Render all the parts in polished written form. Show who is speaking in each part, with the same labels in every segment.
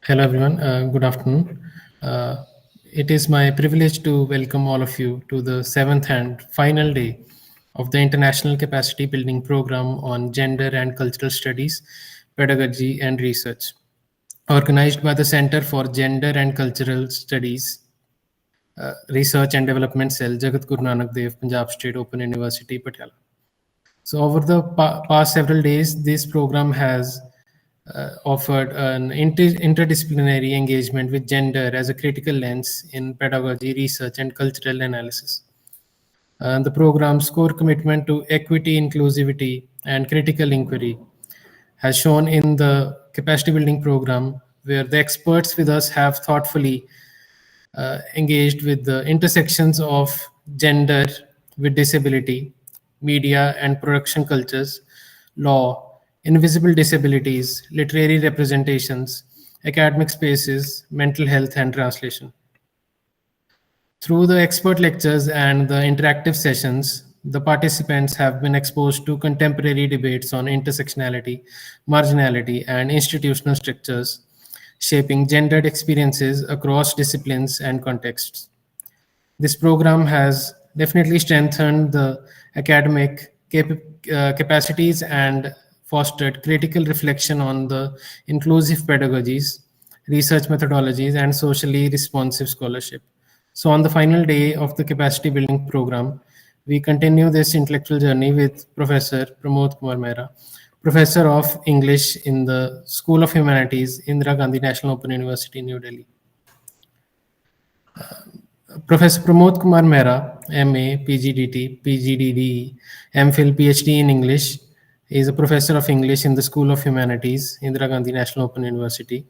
Speaker 1: Hello, everyone. Good afternoon. It is my privilege to welcome all of you to the seventh and final day of the International Capacity Building Program on Gender and Cultural Studies, Pedagogy and Research, organized by the Center for Gender and Cultural Studies, Research and Development Cell, Jagat Guru Nanak Dev, Punjab State Open University, Patiala. So, over the past several days, this program has offered an interdisciplinary engagement with gender as a critical lens in pedagogy, research, and cultural analysis. The program's core commitment to equity, inclusivity, and critical inquiry has shown in the capacity building program, where the experts with us have thoughtfully engaged with the intersections of gender with disability, media and production cultures, law, invisible disabilities, literary representations, academic spaces, mental health, and translation. Through the expert lectures and the interactive sessions, the participants have been exposed to contemporary debates on intersectionality, marginality, and institutional structures, shaping gendered experiences across disciplines and contexts. This program has definitely strengthened the academic capacities and fostered critical reflection on the inclusive pedagogies, research methodologies, and socially responsive scholarship. So, on the final day of the capacity building program, we continue this intellectual journey with Professor Pramod Kumar Mehra, Professor of English in the School of Humanities, Indira Gandhi National Open University, New Delhi. Professor Pramod Kumar Mehra, MA, PGDT, PGDD, MPhil, PhD in English, is a professor of English in the School of Humanities, Indira Gandhi National Open University.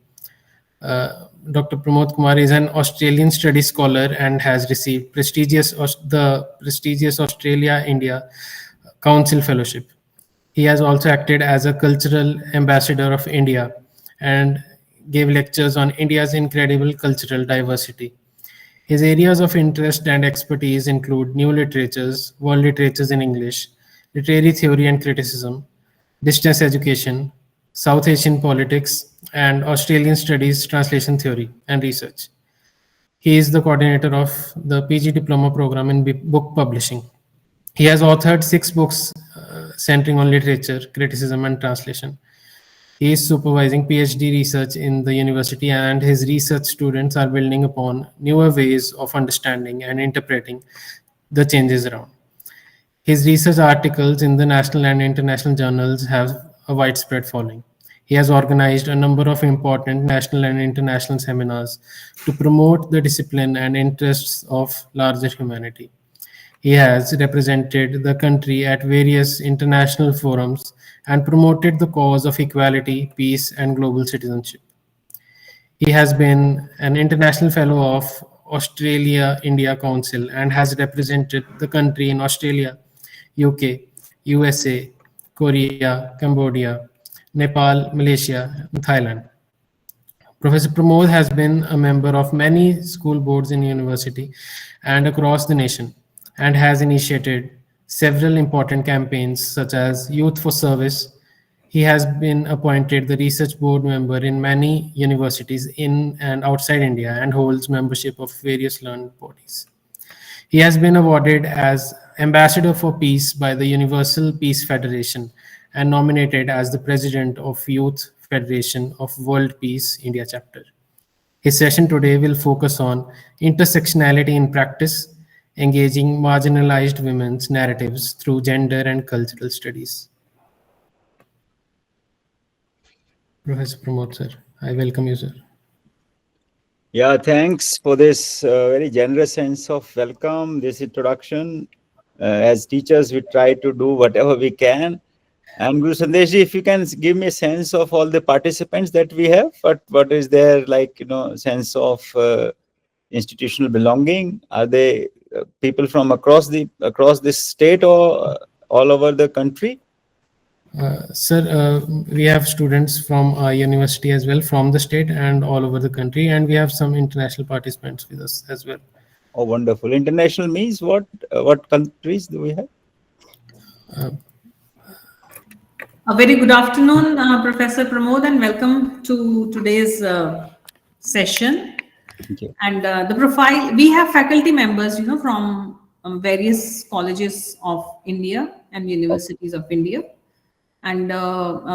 Speaker 1: Dr. Pramod Kumar is an Australian studies scholar and has received the prestigious Australia-India Council Fellowship. He has also acted as a cultural ambassador of India and gave lectures on India's incredible cultural diversity. His areas of interest and expertise include new literatures, world literatures in English, literary theory and criticism, distance education, South Asian politics, and Australian studies, translation theory, and research. He is the coordinator of the PG Diploma program in book publishing. He has authored 6 books centering on literature, criticism, and translation. He is supervising PhD research in the university, and his research students are building upon newer ways of understanding and interpreting the changes around. His research articles in the national and international journals have a widespread following. He has organized a number of important national and international seminars to promote the discipline and interests of larger humanity. He has represented the country at various international forums and promoted the cause of equality, peace, and global citizenship. He has been an international fellow of Australia India Council and has represented the country in Australia, UK, USA, Korea, Cambodia, Nepal, Malaysia, and Thailand. Professor Pramod has been a member of many school boards in university and across the nation, and has initiated several important campaigns such as Youth for Service. He has been appointed the research board member in many universities in and outside India and holds membership of various learned bodies. He has been awarded as Ambassador for Peace by the Universal Peace Federation and nominated as the President of Youth Federation of World Peace India chapter. His session today will focus on intersectionality in practice, engaging marginalized women's narratives through gender and cultural studies. Professor Pramod, sir, I welcome you, sir.
Speaker 2: Yeah, thanks for this very generous sense of welcome, this introduction. As teachers, we try to do whatever we can. And Guru Sandeshji, if you can give me a sense of all the participants that we have, what is their sense of institutional belonging? Are they people from across this state or all over the country?
Speaker 1: Sir, we have students from our university as well, from the state and all over the country, and we have some international participants with us as well.
Speaker 2: Oh, wonderful. International means what? What countries do we have?
Speaker 3: A very good afternoon, Professor Pramod, and welcome to today's session.
Speaker 2: Thank you.
Speaker 3: And the profile, we have faculty members, from various colleges of India and universities of India. And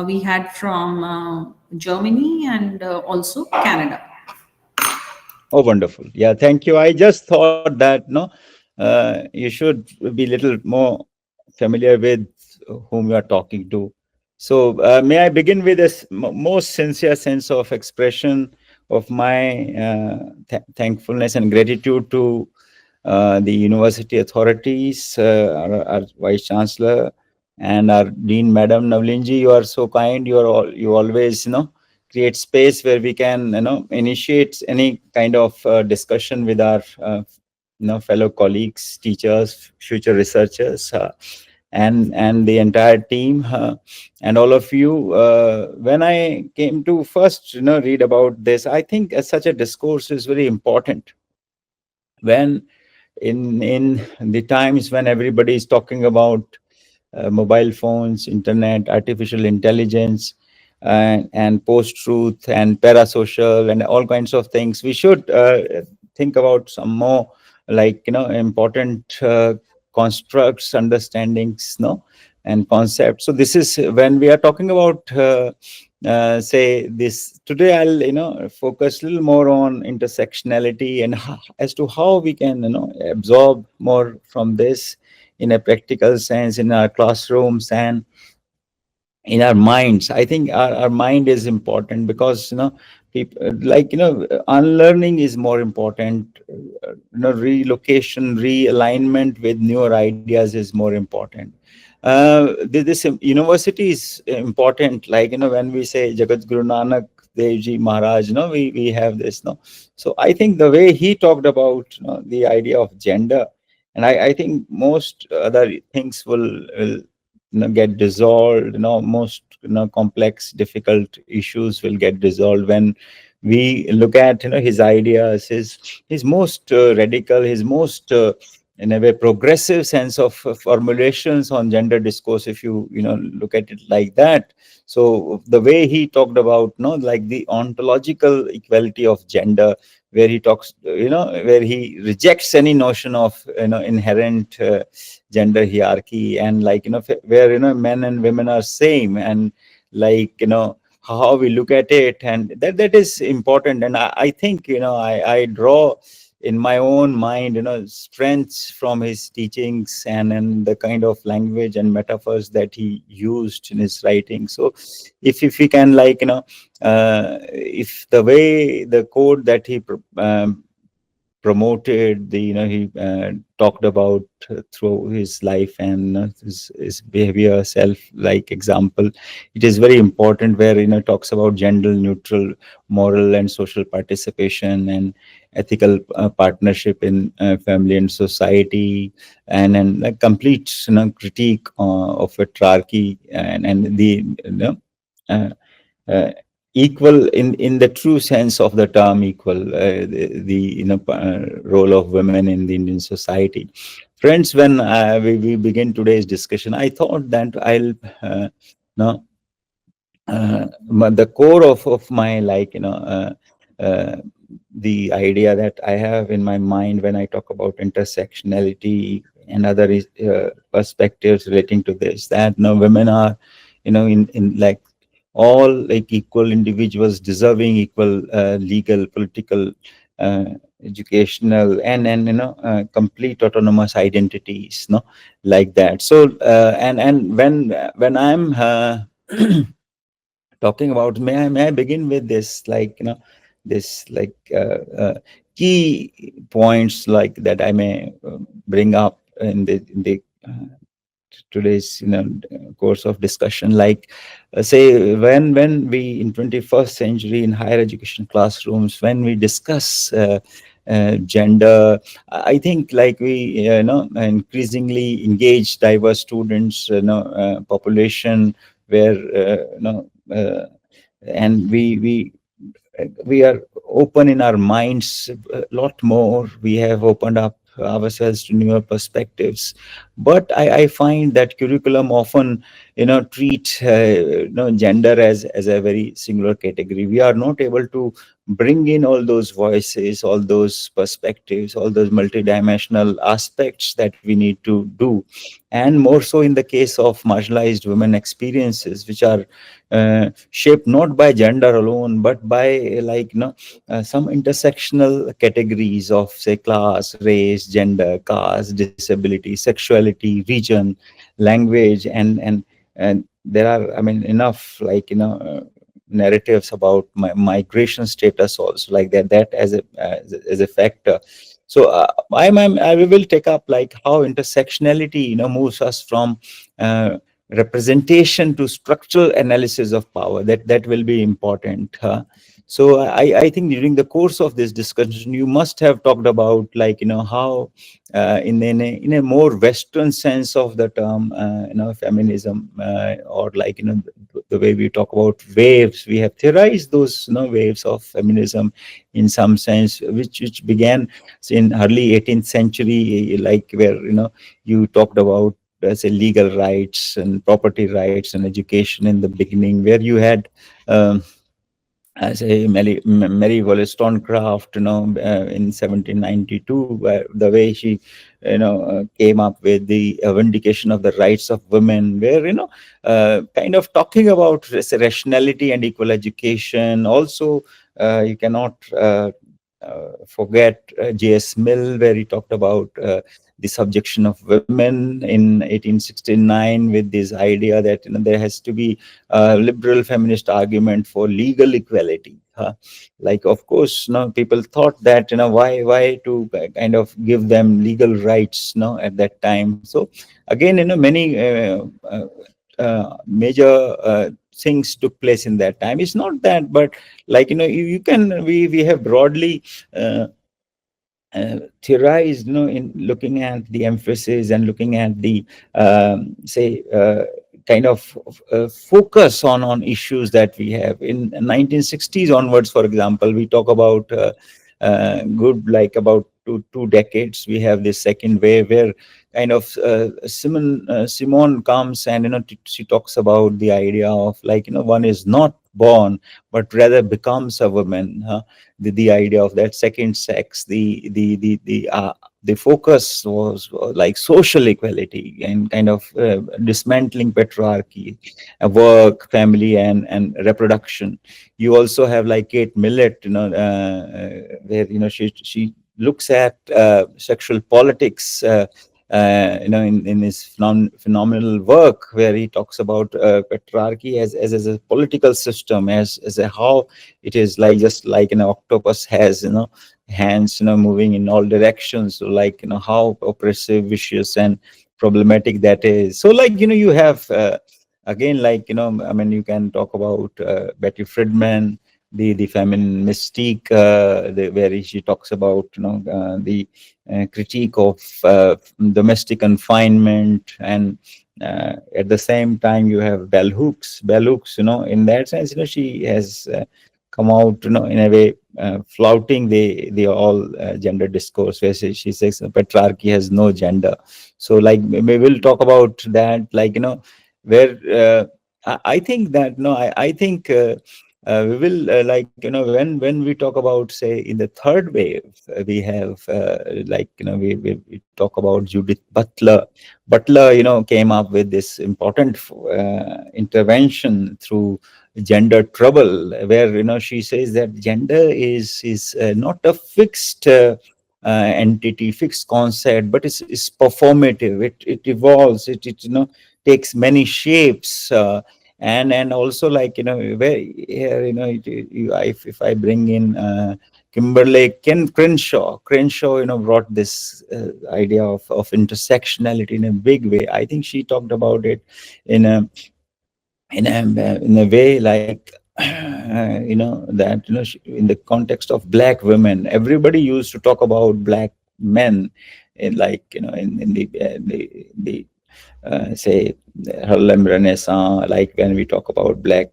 Speaker 3: we had from Germany and also Canada.
Speaker 2: Oh, wonderful. Yeah, thank you. I just thought that no, you should be little more familiar with whom you are talking to. So, may I begin with this most sincere sense of expression of my thankfulness and gratitude to the university authorities, our vice chancellor, and our dean, Madam Navlinji. You are so kind. You always create space where we can initiate any kind of discussion with our fellow colleagues, teachers, future researchers, and the entire team, and all of you. When I came to first read about this, I think such a discourse is very important when in the times when everybody is talking about mobile phones, internet, artificial intelligence, and post-truth and parasocial and all kinds of things. We should think about some more like important constructs, understandings, no, and concepts. So this is when we are talking about say this today. I'll focus a little more on intersectionality and as to how we can absorb more from this in a practical sense in our classrooms and in our minds. I think our mind is important because people like unlearning is more important. Relocation, realignment with newer ideas is more important. This university is important, like when we say Jagat Guru Nanak Dev Ji Maharaj, we have this, no. So I think the way he talked about the idea of gender, and I think most other things will get dissolved. Most complex difficult issues will get dissolved when we look at his ideas, his most radical, his most in a way progressive sense of formulations on gender discourse, if you look at it like that. So the way he talked about like the ontological equality of gender, where he talks where he rejects any notion of inherent gender hierarchy, and like where men and women are same, and like how we look at it, and that is important. And I think I draw in my own mind strengths from his teachings, and the kind of language and metaphors that he used in his writing. So if we can like if the way the code that he promoted, the he talked about through his life and his behavior, self like example, it is very important, where talks about gender neutral moral and social participation and ethical partnership in family and society, and a complete critique of patriarchy, and the uh, uh, equal in the true sense of the term equal, the role of women in the Indian society. Friends, when we begin today's discussion, I thought that I'll know the core of my like uh, the idea that I have in my mind when I talk about intersectionality and other perspectives relating to this, that women are in like all like equal individuals, deserving equal legal, political, uh, educational, and complete autonomous identities, like that. So and when I'm talking about, may I begin with this like this like key points like that I may bring up in the today's course of discussion, like say when we in 21st century in higher education classrooms, when we discuss gender, I think like we increasingly engage diverse students, population, where and we are open in our minds a lot more. We have opened up ourselves to newer perspectives, but I find that curriculum often treat gender as a very singular category. We are not able to bring in all those voices, all those perspectives, all those multidimensional aspects that we need to do. And more so in the case of marginalized women experiences, which are shaped not by gender alone, but by some intersectional categories of, say, class, race, gender, caste, disability, sexuality, region, language, and there are, I mean, enough narratives about migration status also, like that as a factor. So I will take up like how intersectionality moves us from representation to structural analysis of power. That will be important. So I think during the course of this discussion, you must have talked about how in a more Western sense of the term, feminism, or the way we talk about waves, we have theorized those waves of feminism in some sense, which began in early 18th century, like where you talked about say legal rights and property rights and education in the beginning, where you had as a Mary Wollstonecraft, in 1792, the way she, came up with the vindication of the rights of women, where, kind of talking about rationality and equal education. Also, you cannot forget J.S. Mill, where he talked about the subjection of women in 1869, with this idea that there has to be a liberal feminist argument for legal equality. Like, of course, people thought that why to kind of give them legal rights at that time. So again, many major things took place in that time. It's not that, but you can, we have broadly theorized, in looking at the emphasis and looking at the say kind of focus on issues that we have in 1960s onwards. For example, we talk about good, like about two decades. We have this second wave where kind of Simone comes, and she talks about the idea of one is not born but rather becomes a woman. The idea of that second sex, the focus was like social equality and kind of dismantling patriarchy, work, family, and reproduction. You also have like Kate Millett, where she looks at sexual politics, in his phenomenal work, where he talks about patriarchy as a political system, as a how it is like, just like an octopus has hands moving in all directions. So like how oppressive, vicious, and problematic that is. So like you have again, like I mean, you can talk about Betty Friedan, the feminine mystique, where she talks about the critique of domestic confinement. And at the same time, you have Bell Hooks, in that sense, she has come out, in a way, flouting the all gender discourse, where she says patriarchy has no gender. So like we will talk about that, like where I think that I think we will when we talk about, say, in the third wave, we have we talk about Judith Butler. Came up with this important intervention through gender trouble, where she says that gender is not a fixed entity, fixed concept, but it's performative. It evolves. It takes many shapes. And also, like where here, if I bring in Crenshaw, brought this idea of intersectionality in a big way. I think she talked about it in a way, like that in the context of black women. Everybody used to talk about black men in, like in the say Harlem Renaissance, like when we talk about Black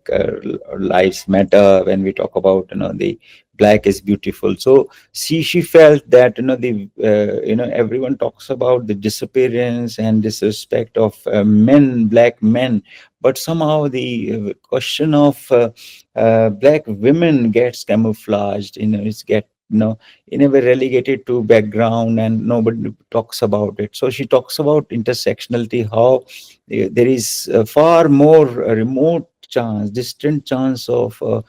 Speaker 2: Lives Matter, when we talk about the Black is beautiful. So she felt that the everyone talks about the disappearance and disrespect of men, Black men, but somehow the question of Black women gets camouflaged. It's get in a way relegated to background, and nobody talks about it. So she talks about intersectionality, how there is a far more remote chance, distant chance of a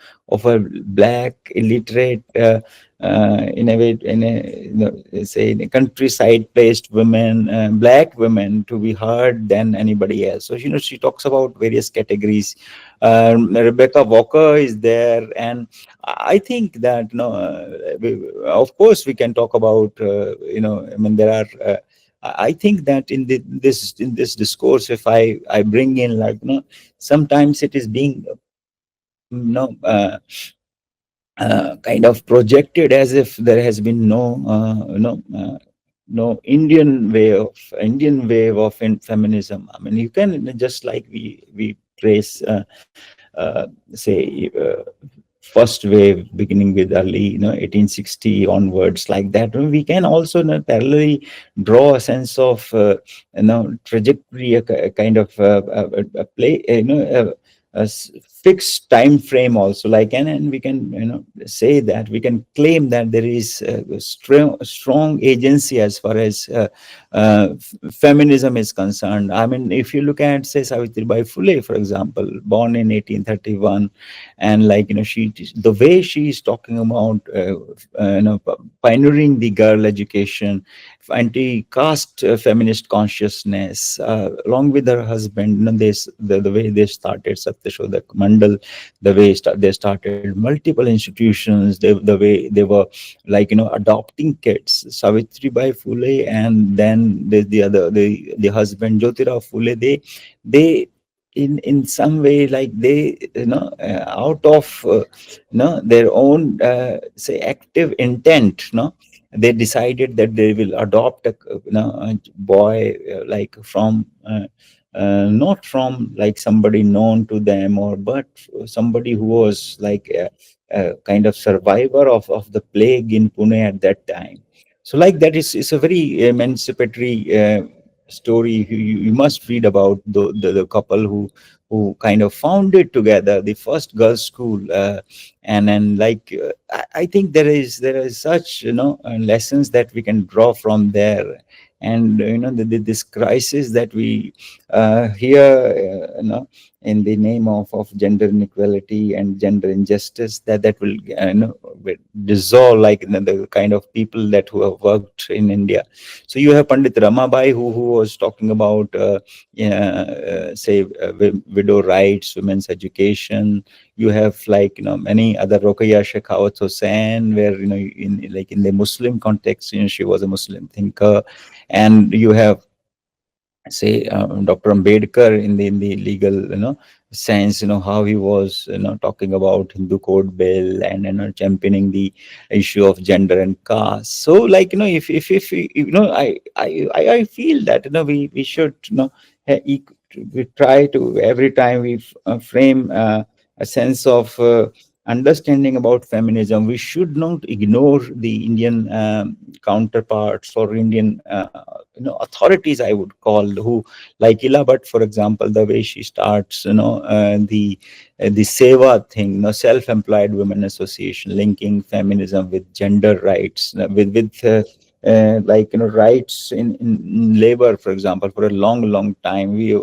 Speaker 2: Black illiterate in a way, in a say in a countryside placed women, Black women, to be heard than anybody else. So she talks about various categories. Rebecca Walker is there, and I think that of course we can talk about I mean there are I think that in this discourse, if I bring in, like sometimes it is being you know uh, kind of projected as if there has been no Indian wave of feminism. I mean, you can, just like we trace say first wave beginning with early 1860 onwards, like that, we can also parallelly draw a sense of trajectory, a kind of a play, fixed time frame also, like, and we can say that we can claim that there is a strong agency as far as feminism is concerned. I mean, if you look at, say, Savitribai Phule, for example, born in 1831, and like she, the way she is talking about pioneering the girl education, anti-caste feminist consciousness, along with her husband, the way they started Satyashodak Mandal, the way they started multiple institutions, the way they were, like adopting kids, Savitribai Phule, and then the other, the husband Jyotirao Phule, they in some way, like they out of their own say active intent, they decided that they will adopt a boy, like from not from like somebody known to them, or but somebody who was like a kind of survivor of the plague in Pune at that time. So like that is a very emancipatory story. You must read about the couple who kind of founded together the first girls' school, and then like I think there is such lessons that we can draw from there. And this crisis that we hear in the name of gender inequality and gender injustice, that will will dissolve, like the kind of people that who have worked in India. So you have Pandit Ramabai, who was talking about say widow rights, women's education. You have, like many other, Rokeya Shekhawat Hussain, where in like in the Muslim context, she was a Muslim thinker. And you have, say, Dr. Ambedkar in the legal sense, how he was talking about Hindu code bill, and championing the issue of gender and caste. So, like if I feel that we should we try to, every time we frame a sense of understanding about feminism, we should not ignore the Indian counterparts, or Indian authorities, I would call, who, like Ila Bhatt, for example, the way she starts the Seva thing, self-employed women association, linking feminism with gender rights, with like rights in labor, for example. For a long time, we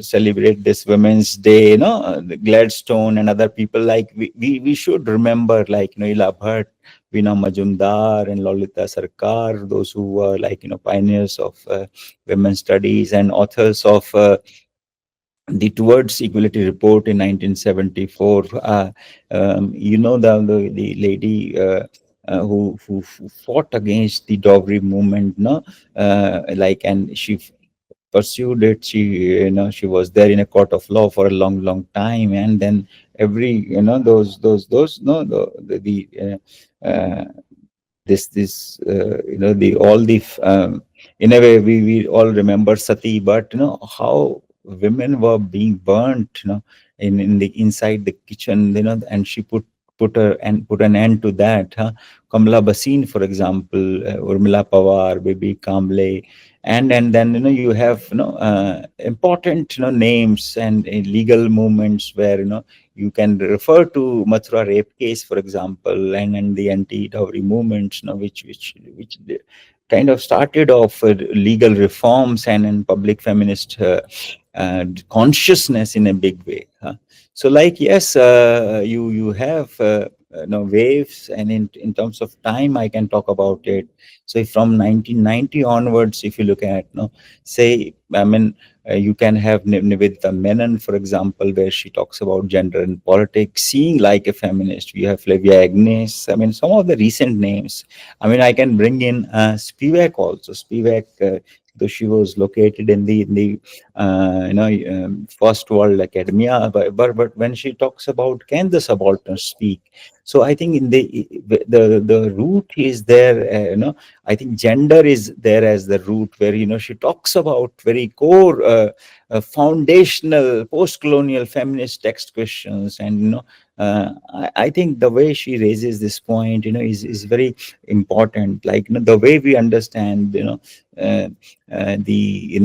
Speaker 2: celebrate this Women's Day, the Gladstone and other people, like we should remember, like Ila Bhatt, Veena Majumdar, and Lolita Sarkar, those who were, like pioneers of women's studies and authors of the Towards Equality report in 1974. The lady who fought against the Dowry movement, no, like, and she pursued it. She was there in a court of law for a long time, and then every those no the this the all the in a way, we all remember Sati, but how women were being burnt, in the inside the kitchen, and she put an end to that. Huh? Kamala Basin, for example, Urmila Pawar, Bibi Kamble, and then you have important names and legal movements where you can refer to Mathura rape case, for example, and the anti-dowry movements, which kind of started off legal reforms and public feminist consciousness in a big way. Huh? So, like, yes, you have waves, and in terms of time, I can talk about it. So, from 1990 onwards, if you look at, say, I mean, you can have Nivedita Menon, for example, where she talks about gender and politics, seeing like a feminist. We have Flavia Agnes. I mean, some of the recent names. I mean, I can bring in Spivak also. Spivak, though she was located in the first world academia, but when she talks about can the subaltern speak, so I think in the root is there. I think gender is there as the root, where she talks about very core. Foundational post-colonial feminist text questions, and I think the way she raises this point is very important, like the way we understand uh, the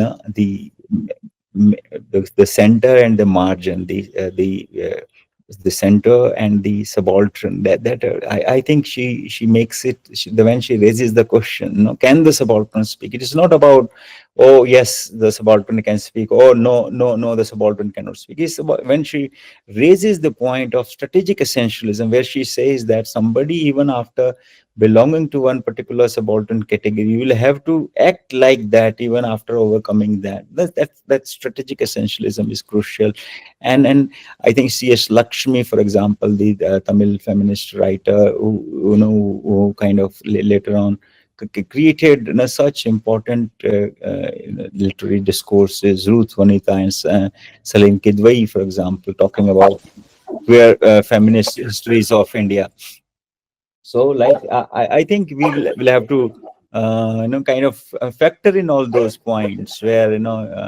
Speaker 2: the center and the margin, the center and the subaltern. I think she makes it, when she raises the question, can the subaltern speak? It is not about, oh yes, the subaltern can speak, oh no, the subaltern cannot speak. It's about when she raises the point of strategic essentialism, where she says that somebody, even after belonging to one particular subaltern category, you will have to act like that even after overcoming that. That strategic essentialism is crucial. And I think C.S. Lakshmi, for example, the Tamil feminist writer, who kind of later on created such important literary discourses. Ruth Vanita and Salim Kidwai, for example, talking about queer feminist histories of India. So, like, I think we'll have to kind of factor in all those points, where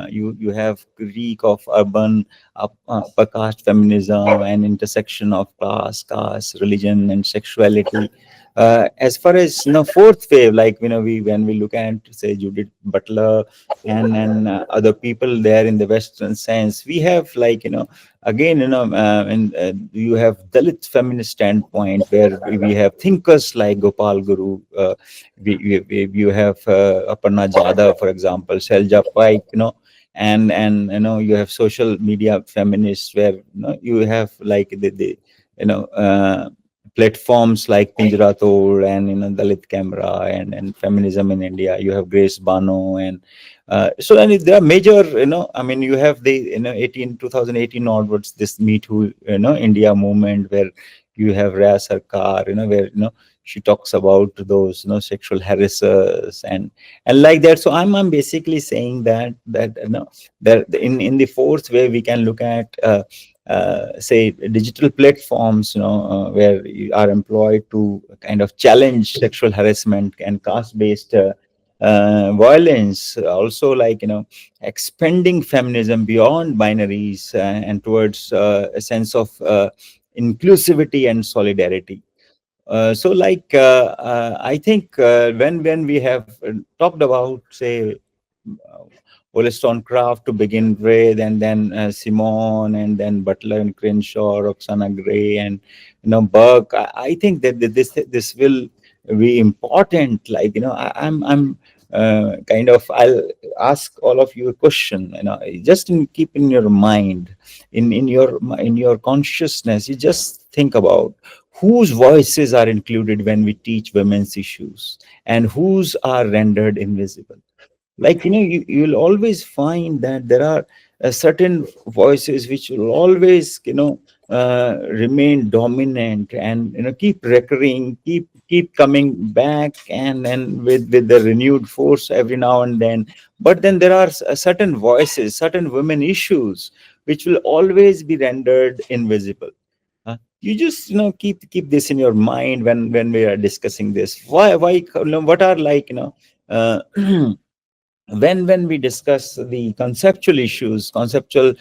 Speaker 2: you have Greek of urban upper caste feminism and intersection of class, caste, religion, and sexuality. As far as fourth wave, like we when we look at, say, Judith Butler and other people there in the Western sense, we have, like, again, and you have Dalit feminist standpoint, where we have thinkers like Gopal Guru. You have Aparna Jadhav, for example, Selja Paik, and you have social media feminists, where you have, like, the platforms like Pinjra Tod and Dalit Camera and feminism in India. You have Grace Bano, and and there are major, I mean, you have the 2018 onwards, this Me Too India movement, where you have Raya Sarkar, where she talks about those sexual harassers and like that. So I'm basically saying that that in the fourth way, we can look at say digital platforms, where you are employed to kind of challenge sexual harassment and caste-based violence. Also, like, expanding feminism beyond binaries and towards a sense of inclusivity and solidarity. So, like, I think when we have talked about, say, uh, Wollstonecraft to begin with, and then Simone, and then Butler and Crenshaw, Roxana Gray, and Burke. I think that this will be important. Like, I'm kind of, I'll ask all of you a question. Just keep in your mind, in your consciousness. You just think about whose voices are included when we teach women's issues, and whose are rendered invisible. Like, you'll always find that there are certain voices which will always remain dominant, and keep recurring, keep coming back, and with the renewed force every now and then. But then there are certain voices, certain women issues, which will always be rendered invisible. You just keep this in your mind when we are discussing this. Why what are, like, when we discuss the conceptual issues, conceptual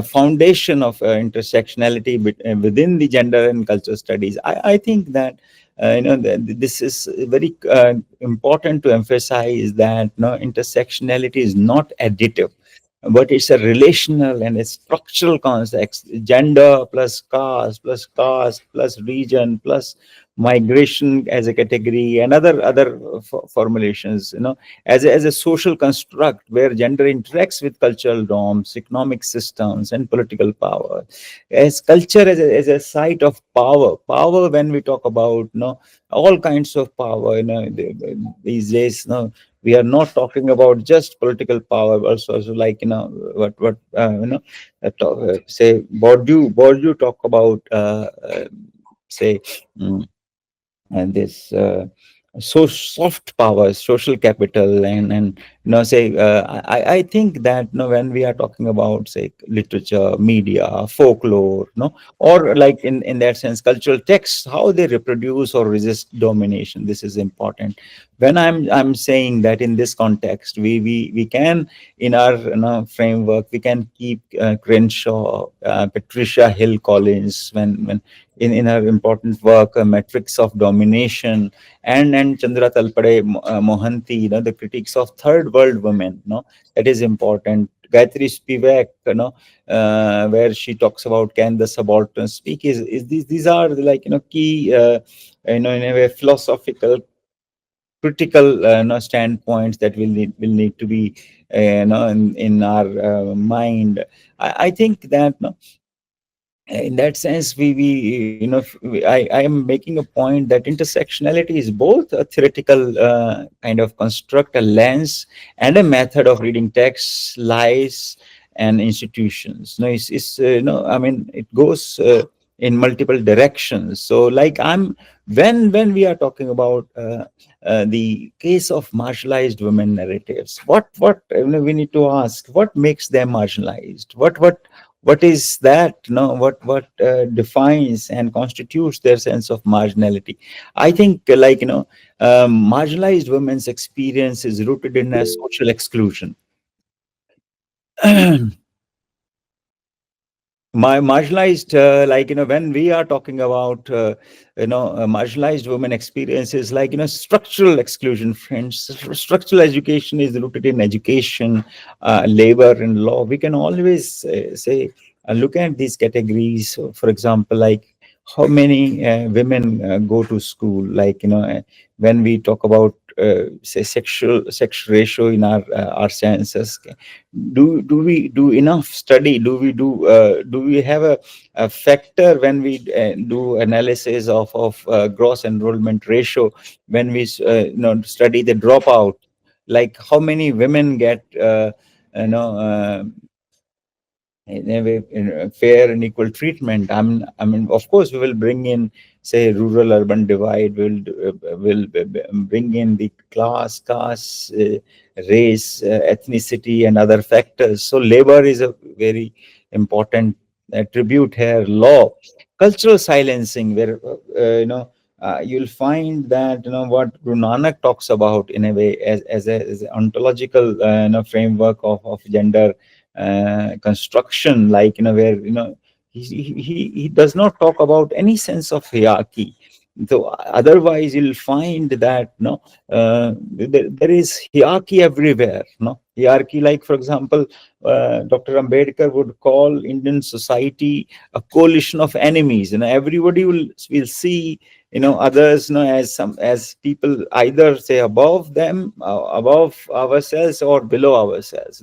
Speaker 2: foundation of intersectionality within the gender and culture studies, I think that this is very important to emphasize that intersectionality is not additive, but it's a relational and a structural context. Gender plus caste plus region plus migration as a category, and other formulations, as a social construct where gender interacts with cultural norms, economic systems, and political power. As culture as a site of power, when we talk about all kinds of power, these days, we are not talking about just political power, also like what say Bourdieu talk about, say mm, and this so soft power, social capital, and say I think that when we are talking about, say, literature, media, folklore, or like in that sense cultural texts, how they reproduce or resist domination, this is important. When I'm saying that in this context, we can, in our framework, we can keep Crenshaw, Patricia Hill Collins, when in her important work, Metrics of Domination, and Chandra Talpade Mohanty, the critiques of third world women, that is important. Gayatri Spivak, where she talks about can the subaltern speak, is these are like key, in a way, philosophical, critical standpoints that will need to be in our mind. I think that in that sense, I am making a point that intersectionality is both a theoretical kind of construct, a lens, and a method of reading texts, lives, and institutions. I mean, it goes in multiple directions. So like when we are talking about the case of marginalized women narratives, what we need to ask, what makes them marginalized, what is that, what defines and constitutes their sense of marginality. I think marginalized women's experience is rooted in a social exclusion. My marginalized, when we are talking about marginalized women experiences, like structural exclusion, friends. Structural education is rooted in education, labor, and law. We can always say, look at these categories. So, for example, like how many women go to school, like when we talk about say sex ratio in our census, do we do enough study, do we have a factor when we do analysis of gross enrollment ratio, when we study the dropout, like how many women get you know uh, in a way, fair and equal treatment. I mean, of course, we will bring in, say, rural-urban divide. Will bring in the class, caste, race, ethnicity, and other factors. So, labor is a very important attribute here. Law, cultural silencing, where you'll find that what Guru Nanak talks about in a way as an ontological framework of gender construction, like where he does not talk about any sense of hierarchy. So otherwise you'll find that there is hierarchy everywhere. Hierarchy, like for example, Dr. Ambedkar would call Indian society a coalition of enemies. Everybody will see others as people either, say, above them, above ourselves, or below ourselves.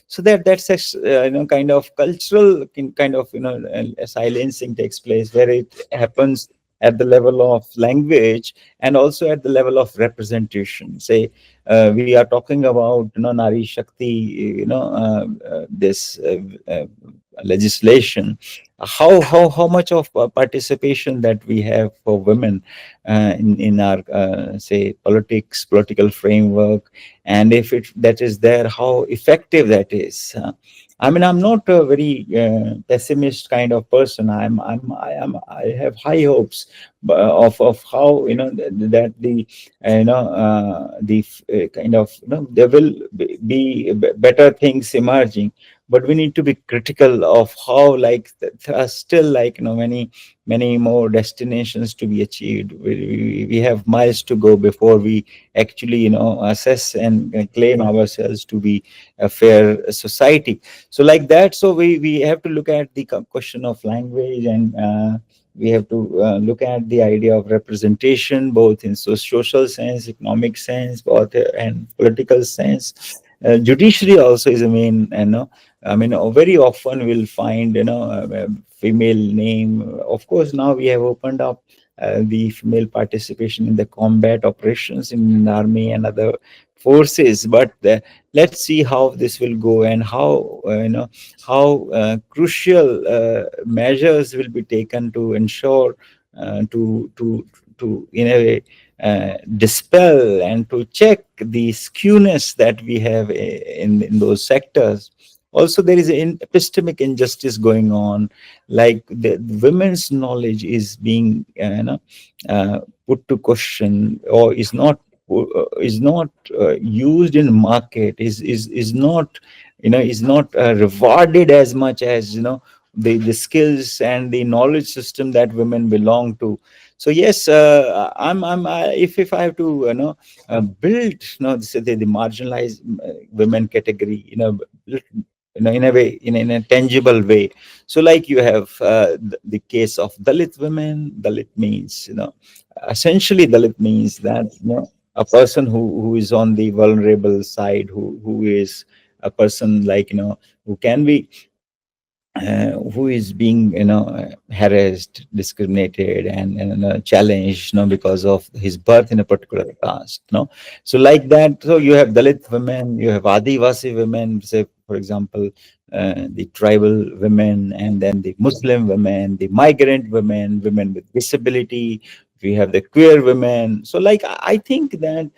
Speaker 2: So that's a kind of cultural kind of silencing takes place, where it happens at the level of language and also at the level of representation. Say we are talking about Nari Shakti, this legislation, how much of participation that we have for women in our say political framework, and if that is there, how effective that is. I mean, I'm not a very pessimist kind of person. I have high hopes, of how, that the kind of, there will be better things emerging, but we need to be critical of how, like, there are still, like, many more destinations to be achieved. We have miles to go before we actually, assess and claim ourselves to be a fair society. So like that, so we have to look at the question of language, and we have to look at the idea of representation, both in social sense, economic sense, both, and political sense. Judiciary also is a main, I mean, very often we'll find, a female name. Of course, now we have opened up the female participation in the combat operations in the army and other forces, but let's see how this will go, and how, how crucial measures will be taken to ensure, to in a way, dispel and to check the skewness that we have in those sectors. Also, there is an epistemic injustice going on, like the women's knowledge is being, put to question, or is not used in market, is not, is not rewarded as much as, the skills and the knowledge system that women belong to. So yes, if I have to, build, the marginalized women category, in a way, in a tangible way. So like you have the case of Dalit women. Dalit means, essentially, Dalit means that, a person who is on the vulnerable side, who is a person, like, who can be, who is being, harassed, discriminated, and challenged, because of his birth in a particular caste, so like that. So you have Dalit women, you have Adivasi women, say, for example, the tribal women, and then the Muslim women, the migrant women, women with disability. We have the queer women. So, like, I think that,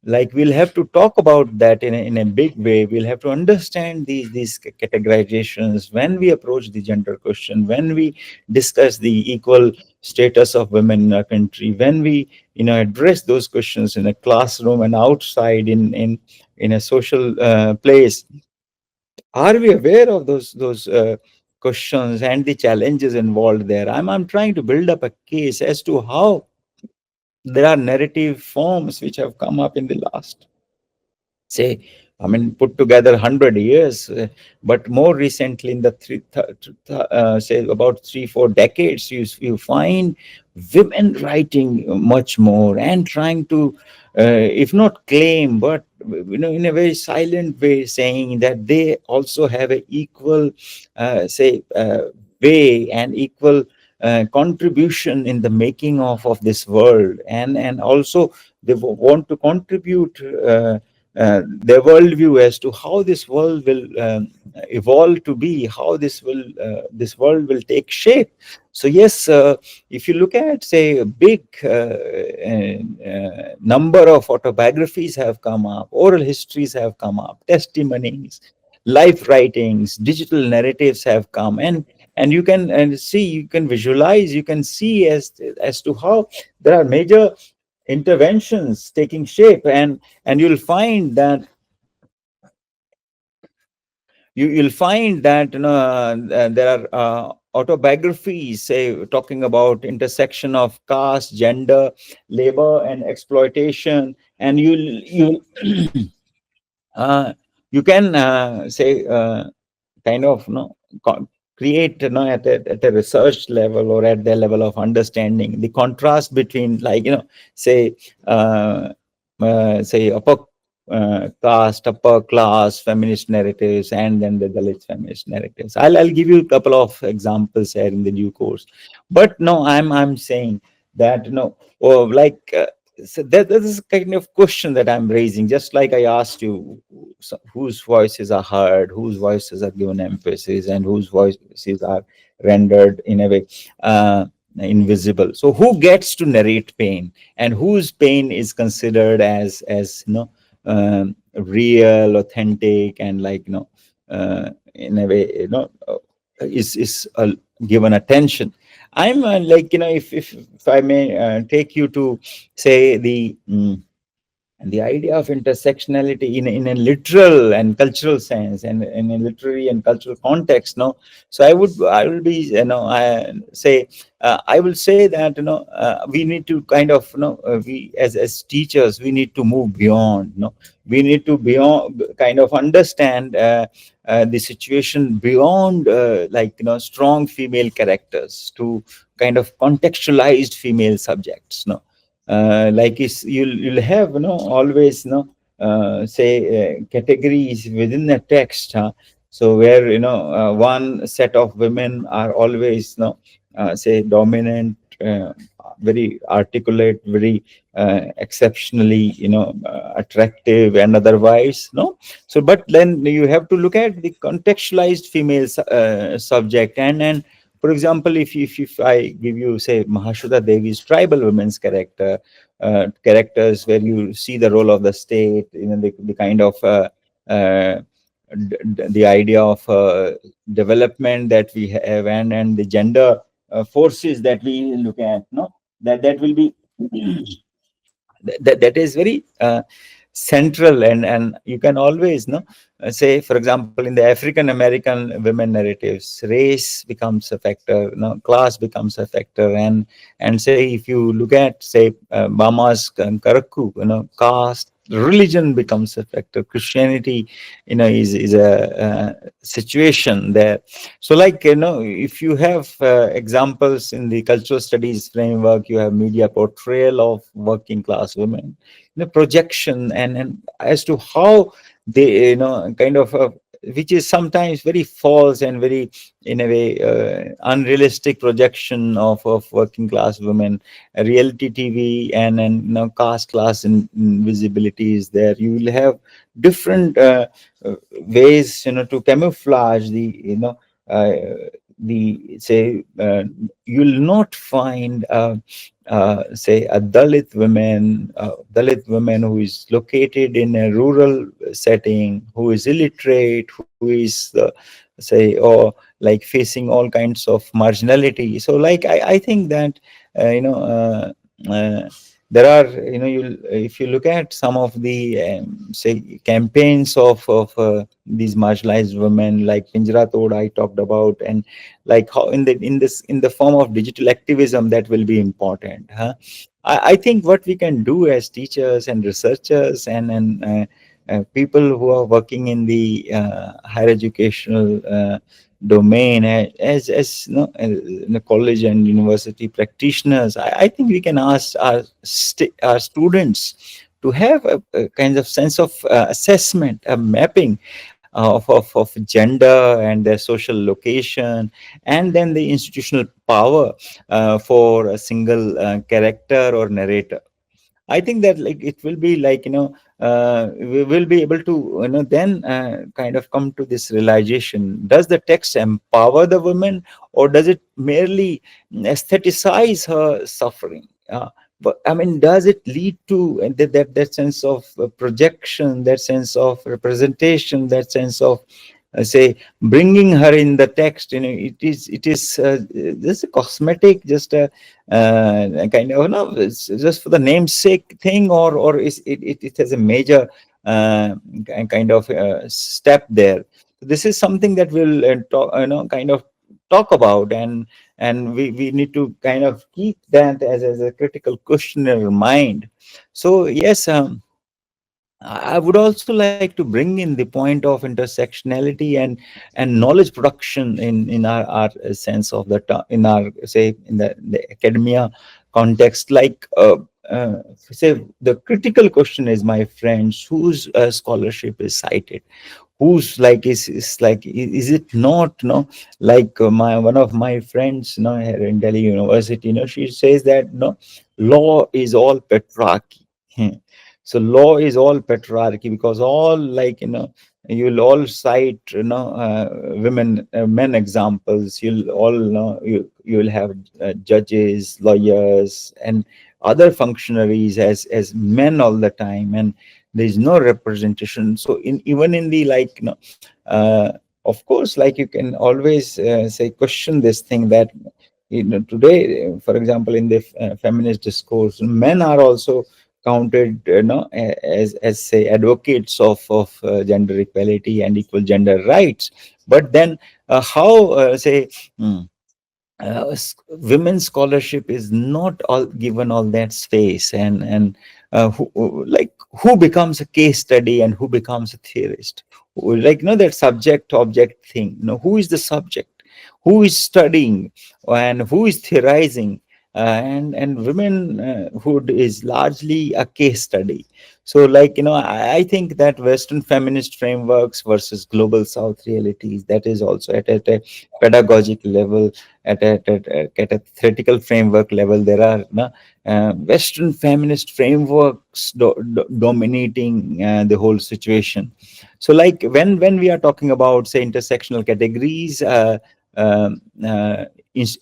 Speaker 2: like, we'll have to talk about that in a big way. We'll have to understand these categorizations when we approach the gender question, when we discuss the equal status of women in our country, when we, address those questions in a classroom and outside, in a social place. Are we aware of those questions and the challenges involved there? I'm trying to build up a case as to how there are narrative forms which have come up in the last, say, I mean, put together 100 years, but more recently, in the say, about 3-4 decades, you find women writing much more and trying to, if not claim, but, in a very silent way, saying that they also have a equal, say, way and equal contribution in the making of this world, and also they want to contribute their worldview as to how this world will evolve to be, how this world will take shape. So yes, if you look at, say, a big number of autobiographies have come up, oral histories have come up, testimonies, life writings, digital narratives have come, and you can see, you can visualize, you can see as to how there are major interventions taking shape, and you'll find that, there are autobiographies, say, talking about intersection of caste, gender, labor, and exploitation, and uh, you can say, kind of, create, at a research level, or at the level of understanding, the contrast between, like, say, say, caste, upper class feminist narratives, and then the Dalit feminist narratives. I'll give you a couple of examples here in the due course, but no, I'm saying that, or like, so that is kind of question that I'm raising, just like I asked you, whose voices are heard, whose voices are given emphasis, and whose voices are rendered, in a way, invisible. So who gets to narrate pain, and whose pain is considered as real, authentic, and, like, in a way, is given attention. I'm like, if I may take you to say the idea of intersectionality in a literal and cultural sense, and in a literary and cultural context, no. So I will be, I say, I will say that, we need to kind of, we as teachers, we need to move beyond, we need to beyond kind of understand the situation beyond, like, strong female characters, to kind of contextualized female subjects, no. Like, you'll have, always, say, categories within the text, huh? So where, one set of women are always, say, dominant, very articulate, very exceptionally, attractive and otherwise, no. So but then you have to look at the contextualized female subject. And for example, if I give you, say, Mahashuda Devi's tribal women's characters, where you see the role of the state, the kind of the idea of development that we have, and the gender forces that we look at, no, that will be that is very central. And you can always, say, for example, in the African American women narratives, race becomes a factor, class becomes a factor. And say, if you look at, say, Bama's Karaku, caste, religion becomes a factor. Christianity, is a situation there. So, like, if you have examples in the cultural studies framework, you have media portrayal of working class women, projection, and as to how they, kind of, which is sometimes very false and very, in a way, unrealistic projection of working class women. Reality TV and caste class invisibility is there. You will have different ways, to camouflage the, uh, the say, you'll not find, say, a Dalit woman who is located in a rural setting, who is illiterate, who is, say, or like facing all kinds of marginality. So, like, I think that, uh, you know uh, there are, you if you look at some of the, say, campaigns of these marginalized women, like Pinjra Tod I talked about, and like how in the form of digital activism, that will be important, huh? I think what we can do as teachers and researchers, and people who are working in the higher educational domain, as in the college and university practitioners, I think we can ask our students to have a kind of sense of assessment, a mapping of gender and their social location, and then the institutional power for a single character or narrator. I think that, like, it will be like, we will be able to, then kind of come to this realization: does the text empower the woman, or does it merely aestheticize her suffering? But I mean, does it lead to that sense of projection, that sense of representation, that sense of, say, bringing her in the text? It is just a cosmetic, just a kind of, no, it's just for the namesake thing, or is it has a major kind of step there. This is something that we'll talk, kind of talk about, and we need to kind of keep that as a critical question in our mind. So, yes, I would also like to bring in the point of intersectionality and knowledge production in our sense of the in our, say, in the academia context. Like, say, the critical question is, my friends, whose scholarship is cited, who's like, is like, is it not, like, my one of my friends, here in Delhi University, she says that, law is all patriarchy. So law is all patriarchy, because all, like, you'll all cite, women, men examples. You'll all know, you'll have judges, lawyers, and other functionaries as men all the time, and there's no representation. So, even in the, like, of course, like you can always say question this thing that, today, for example, in the feminist discourse, men are also counted, as say advocates of gender equality and equal gender rights. But then how say women's scholarship is not all given all that space, and who becomes a case study and who becomes a theorist, like, that subject object thing, who is the subject, who is studying, and who is theorizing, and womenhood is largely a case study. So, like, I think that Western feminist frameworks versus global South realities, that is also at a pedagogic level, at a theoretical framework level, there are Western feminist frameworks dominating the whole situation. So, like, when we are talking about, say, intersectional categories, um, uh,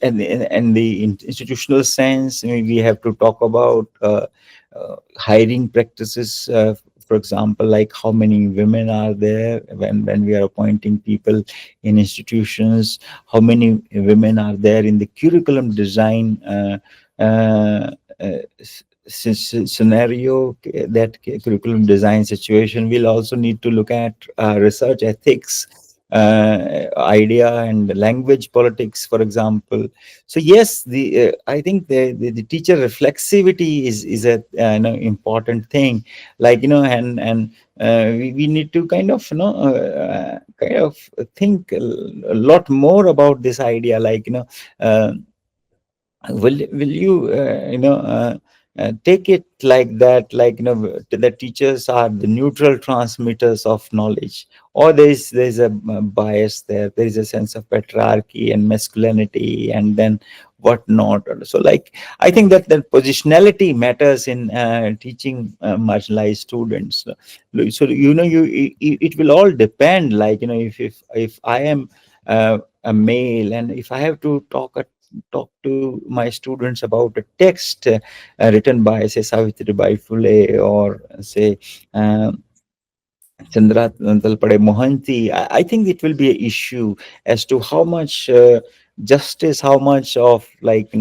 Speaker 2: and the institutional sense, we have to talk about hiring practices. For example, like how many women are there when we are appointing people in institutions, how many women are there in the curriculum design uh, uh, scenario. That curriculum design situation will also need to look at research ethics, idea and language politics, for example. So yes, the I think the teacher reflexivity is a important thing, like, and we need to kind of kind of think a lot more about this idea, like, uh, will you take it like that, like, the teachers are the neutral transmitters of knowledge, or there's a bias there, there is a sense of patriarchy and masculinity and then whatnot. So, like, I think that the positionality matters in teaching marginalized students. So, it will all depend, like, if I am a male, and if I have to talk to my students about a text written by, say, Savitri Bai Phule, or say Chandra Talpade Mohanty, I think it will be an issue as to how much justice, how much of, like,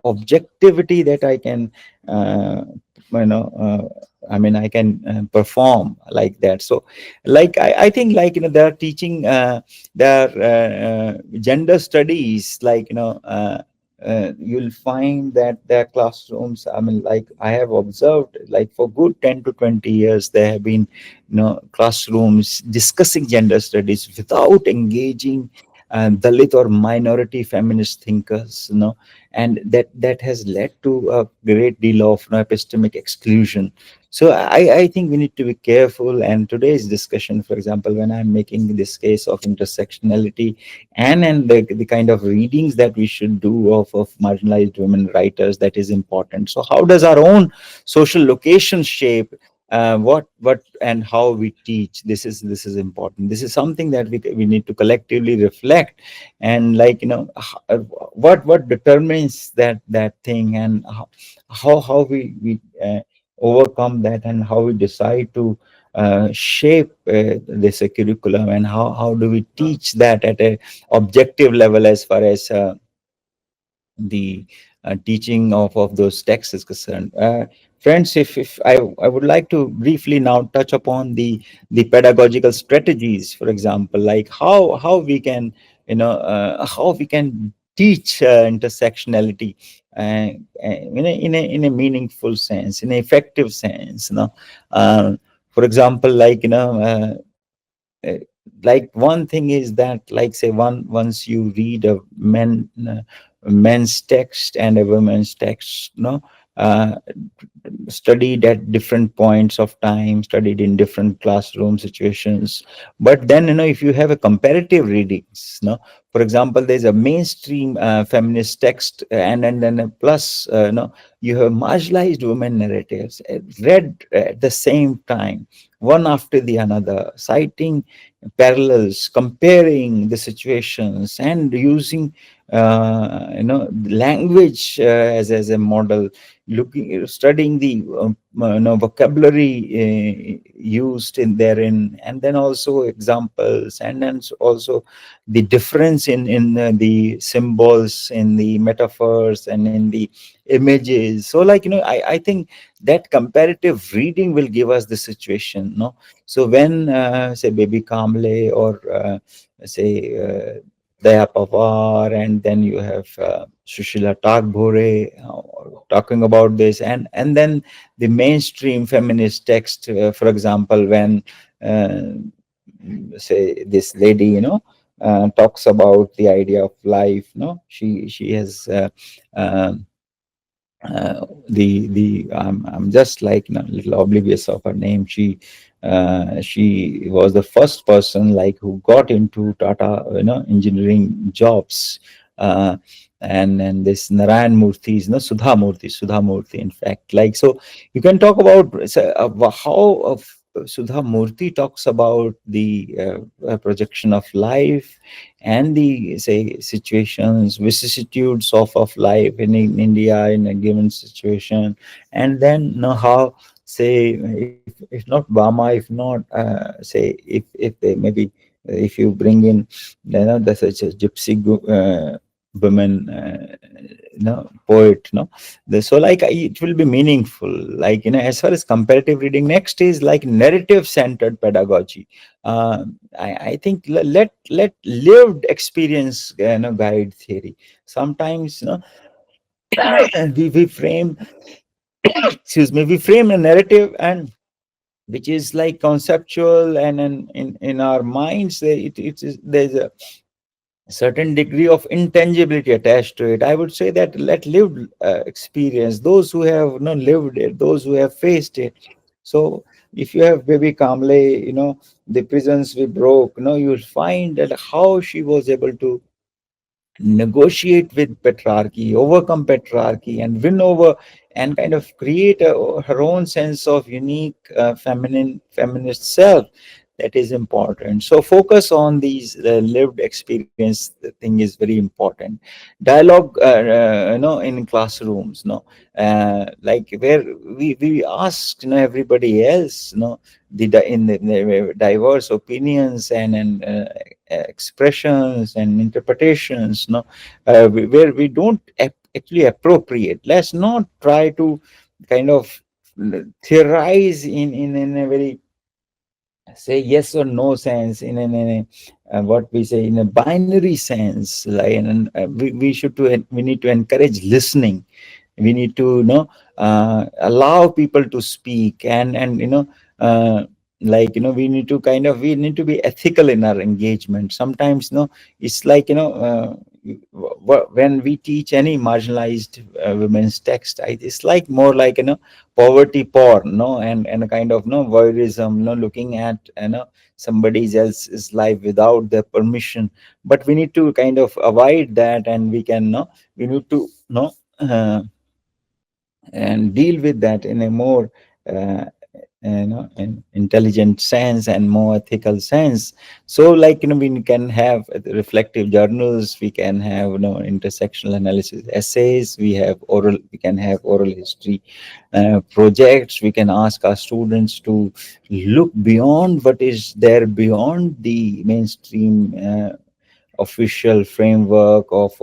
Speaker 2: objectivity that I can, uh, you know, I mean, I can perform like that. So, like, I think, like, they're teaching their gender studies, like, you'll find that their classrooms, I mean, like, I have observed, like, for good 10 to 20 years, there have been classrooms discussing gender studies without engaging Dalit or minority feminist thinkers, and that has led to a great deal of epistemic exclusion. So I think we need to be careful. And today's discussion, for example, when I'm making this case of intersectionality, and the kind of readings that we should do of marginalized women writers, that is important. So how does our own social location shape what and how we teach? This is important. This is something that we need to collectively reflect, and, like, what determines that thing, and how we overcome that, and how we decide to shape this curriculum, and how do we teach that at a objective level, as far as the teaching of those texts is concerned. Friends, if I would like to briefly now touch upon the pedagogical strategies, for example, like how we can, how we can teach intersectionality in a meaningful sense, in an effective sense. For example, like, uh, like, one thing is that, like, say, once you read a men's text and a women's text, uh, studied at different points of time, studied in different classroom situations. But then, if you have a comparative readings, for example, there's a mainstream feminist text, and then a plus, you have marginalized women narratives read at the same time, one after the another, citing parallels, comparing the situations, and using language as a model, looking studying the vocabulary used in therein, and then also examples, and then also the difference in the symbols, in the metaphors, and in the images. So like I think that comparative reading will give us the situation, no? So when say baby Kamle, or say Daya Pawar, and then you have Sushila Tagbore talking about this, and then the mainstream feminist text, for example, when uh, say this lady, talks about the idea of life. No, she has the I'm just like little oblivious of her name. She was the first person like who got into Tata engineering jobs, uh, and this Narayan Murthy, Sudha Murthy, in fact. Like, so you can talk about how Sudha Murthy talks about the projection of life, and the say situations, vicissitudes of life in India in a given situation, and then how, say, if not Bama, if not say, if they maybe if you bring in the such a gypsy women, poet, so like it will be meaningful, like as far as comparative reading. Next is like narrative centered pedagogy. I think let lived experience guide theory. Sometimes we frame excuse me, we frame a narrative, and which is like conceptual, and in our minds it is, there's a certain degree of intangibility attached to it. I would say that let lived experience, those who have lived it, those who have faced it. So if you have baby Kamle, the prisons we broke, you'll find that how she was able to negotiate with patriarchy, overcome patriarchy, and win over, and kind of create her own sense of unique feminist self. That is important. So focus on these lived experience. The thing is very important. Dialogue, in classrooms, like where we ask everybody else, in the diverse opinions and expressions and interpretations, where we don't actually appropriate. Let's not try to kind of theorize in a very, say, yes or no sense, in a what we say, in a binary sense, like, and we need to encourage listening. We need to allow people to speak, and like we need to be ethical in our engagement. Sometimes it's like when we teach any marginalized women's text, it's like more like poverty porn, and a kind of voyeurism, looking at somebody else's life without their permission. But we need to kind of avoid that, and we can we need to and deal with that in a more uh, an intelligent sense and more ethical sense. So like we can have reflective journals, we can have intersectional analysis essays, we can have oral history projects. We can ask our students to look beyond what is there, beyond the mainstream official framework of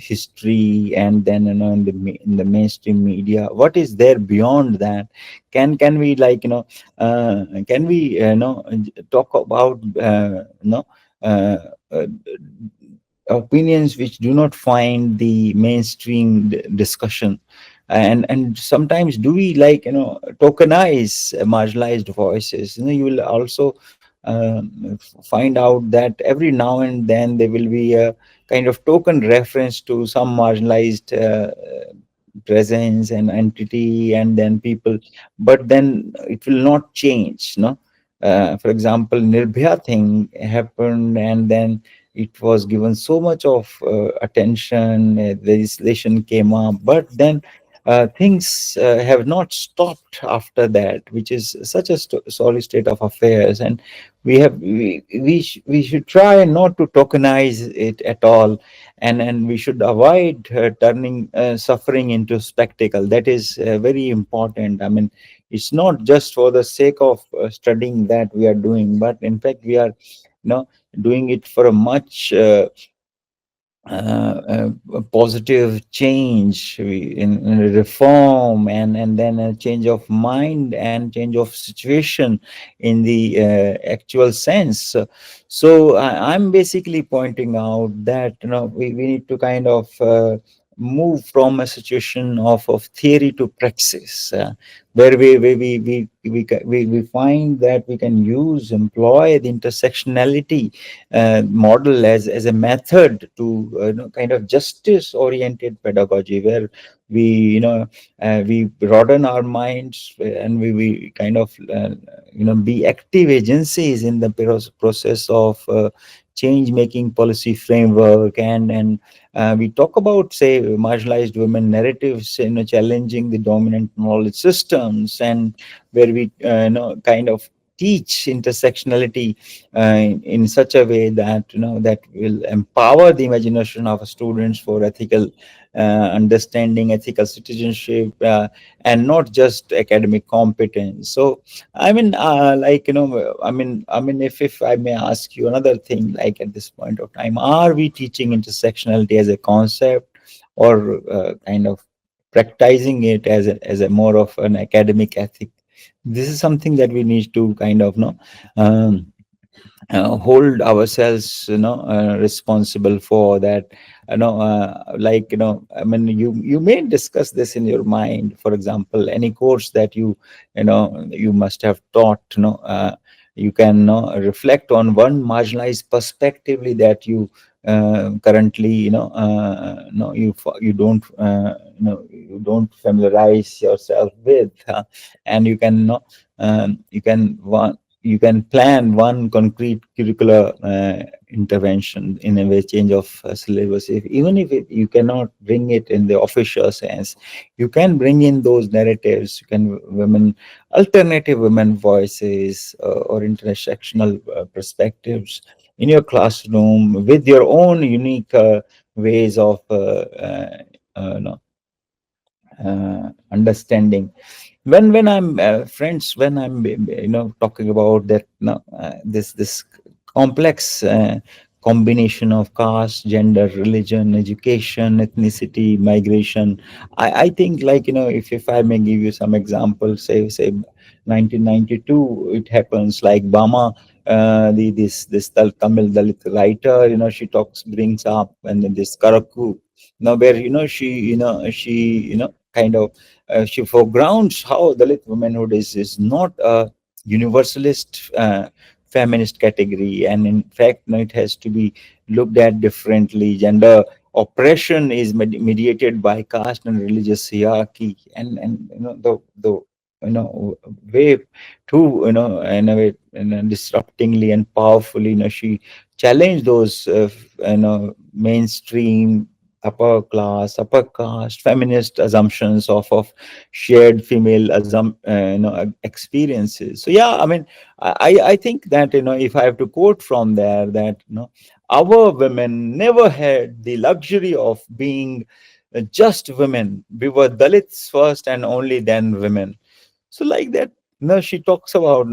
Speaker 2: history, and then in the mainstream media, what is there beyond that. Can we like can we talk about uh, uh, opinions which do not find the mainstream discussion. And sometimes do we like tokenize marginalized voices. You will also find out that every now and then there will be a kind of token reference to some marginalized presence and entity, and then people, but then it will not change, no. For example, Nirbhaya thing happened, and then it was given so much of attention, legislation came up, but then things have not stopped after that, which is such a sorry state of affairs. And we should try not to tokenize it at all, and we should avoid turning suffering into spectacle. That is very important. I mean, it's not just for the sake of studying that we are doing, but in fact we are, doing it for a much a positive change in a reform, and then a change of mind and change of situation in the actual sense. So I'm basically pointing out that we need to kind of move from a situation of theory to praxis, where we find that we can employ the intersectionality model as a method to kind of justice oriented pedagogy, where we we broaden our minds, and we kind of be active agencies in the process of change making policy framework. And we talk about, say, marginalized women narratives, challenging the dominant knowledge systems, and where we kind of teach intersectionality in such a way that that will empower the imagination of students for ethical understanding, ethical citizenship, and not just academic competence. So I mean, if I may ask you another thing, like at this point of time, are we teaching intersectionality as a concept, or kind of practicing it as a more of an academic ethic? This is something that we need to kind of um, hold ourselves responsible for that. I mean, you may discuss this in your mind. For example, any course that you must have taught, you can reflect on one marginalized perspectively that you currently you don't familiarize yourself with, and you can you can you can plan one concrete curricular intervention in a way, change of syllabus. Even if you cannot bring it in the official sense, you can bring in those narratives. You can alternative women voices, or intersectional perspectives in your classroom with your own unique ways of understanding. When I'm friends, when I'm talking about that, this complex combination of caste, gender, religion, education, ethnicity, migration, I think, like, if I may give you some examples, say 1992, it happens like Bama, this Tamil Dalit writer, she brings up, and then this Karaku, now where she kind of she foregrounds how Dalit womanhood is not a universalist feminist category, and in fact, it has to be looked at differently. Gender oppression is mediated by caste and religious hierarchy, and the way to in a way, disruptingly and powerfully, she challenged those mainstream upper class, upper caste, feminist assumptions of shared female experiences. So yeah, I mean, I think that if I have to quote from there, that our women never had the luxury of being just women. We were Dalits first, and only then women. So like that, she talks about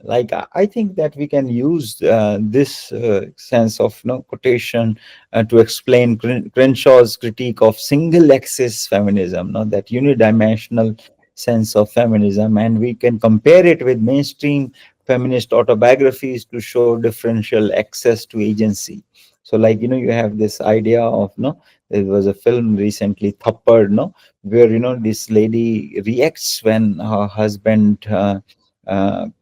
Speaker 2: like I think that we can use this sense of quotation to explain Crenshaw's critique of single axis feminism, that unidimensional sense of feminism, and we can compare it with mainstream feminist autobiographies to show differential access to agency. So, like, you have this idea of there was a film recently, Thappad, where this lady reacts when her husband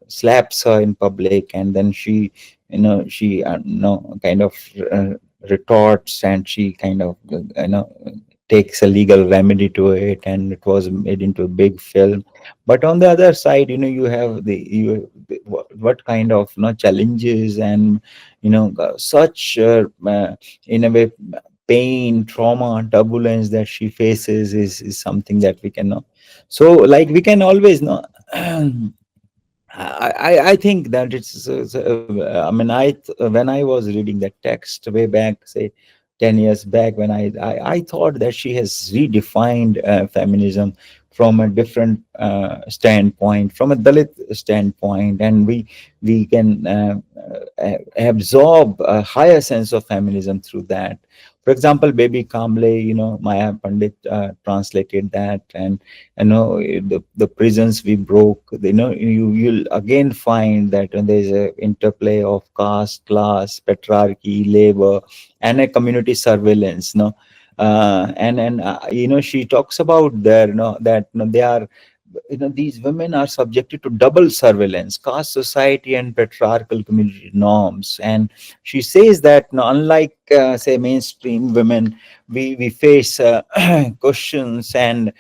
Speaker 2: slaps her in public, and then she kind of retorts, and she kind of takes a legal remedy to it, and it was made into a big film. But on the other side, you have what kind of challenges, and such in a way pain, trauma, turbulence that she faces is something that we can know. So like we can always know. I think that I mean, when I was reading that text way back, say 10 years back, when I thought that she has redefined feminism from a different standpoint, from a Dalit standpoint, and we can absorb a higher sense of feminism through that. For example, Baby Kamble, Maya Pandit translated that, and the prisons we broke. You'll again find that there's a interplay of caste, class, patriarchy, labor, and a community surveillance. No, and she talks about there, that they are, these women are subjected to double surveillance, caste, society, and patriarchal community norms. And she says that, unlike say mainstream women, we face questions and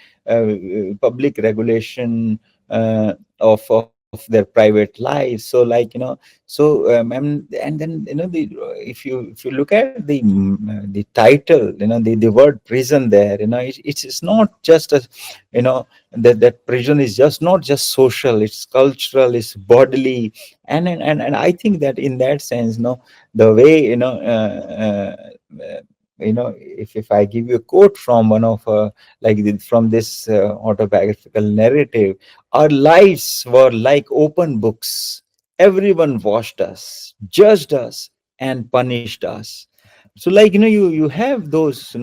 Speaker 2: public regulation of their private lives. So like, and then, if you look at the title, the word prison there, it's not just a, that prison is just not just social, it's cultural, it's bodily. And I think that in that sense, the way, if I give you a quote from one of from this autobiographical narrative, our lives were like open books. Everyone watched us, judged us, and punished us. So like, you have those, you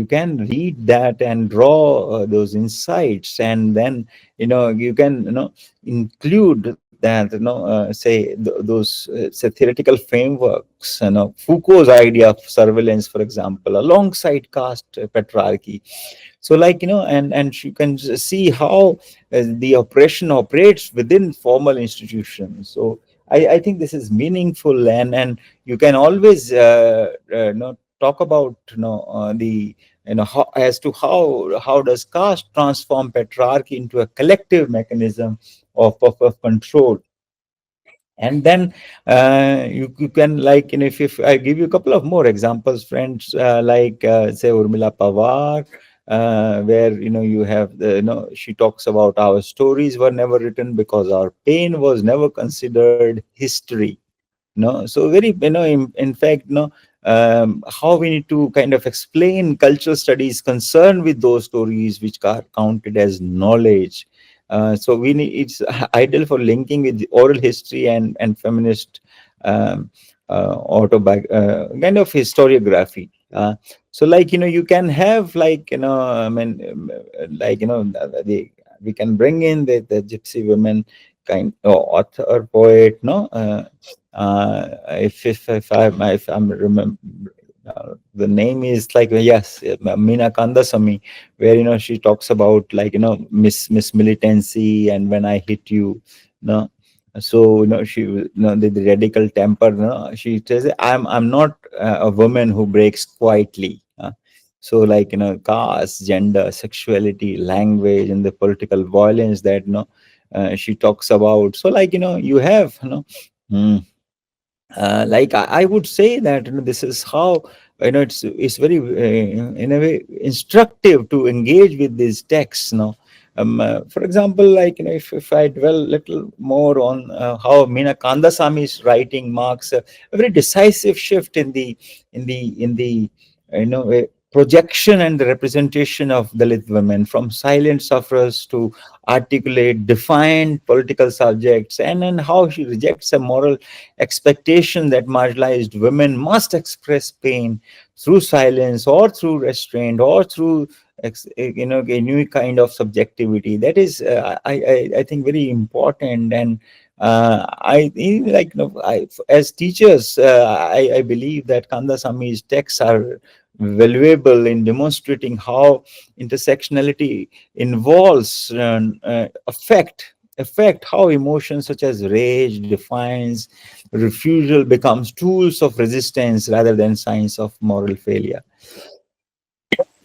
Speaker 2: can read that and draw those insights, and then you can include that, say those say theoretical frameworks, Foucault's idea of surveillance, for example, alongside caste patriarchy. So like, and you can see how the oppression operates within formal institutions. So I think this is meaningful, and you can always talk about the how, as to how does caste transform patriarchy into a collective mechanism of control. And then you can, like, if I give you a couple of more examples, friends, say Urmila Pawar, where you have the, she talks about our stories were never written because our pain was never considered history. So very, in fact, how we need to kind of explain cultural studies concerned with those stories which are counted as knowledge. So we need, it's ideal for linking with the oral history and feminist um, kind of historiography. So like, you can have, like, I mean, like, we can bring in the gypsy women kind of author, poet, no, if I'm remember, the name is like, yes, Meena Kandasamy, where she talks about, like, miss militancy and when I hit you, no. So she, the radical temper, she says, I'm not a woman who breaks quietly. So like, caste, gender, sexuality, language, and the political violence that she talks about. So like, you have, mm, like, I would say that this is how, it's very in a way instructive to engage with these texts. For example, like, if I dwell a little more on how Meena Kandasami's writing marks a very decisive shift in the projection and the representation of Dalit women, from silent sufferers to articulate, defined political subjects, and how she rejects a moral expectation that marginalized women must express pain through silence or through restraint or through a new kind of subjectivity. That is, I think, very important. And like, as teachers, I believe that Kandasami's texts are valuable in demonstrating how intersectionality involves affect how emotions such as rage, defiance, refusal becomes tools of resistance rather than signs of moral failure.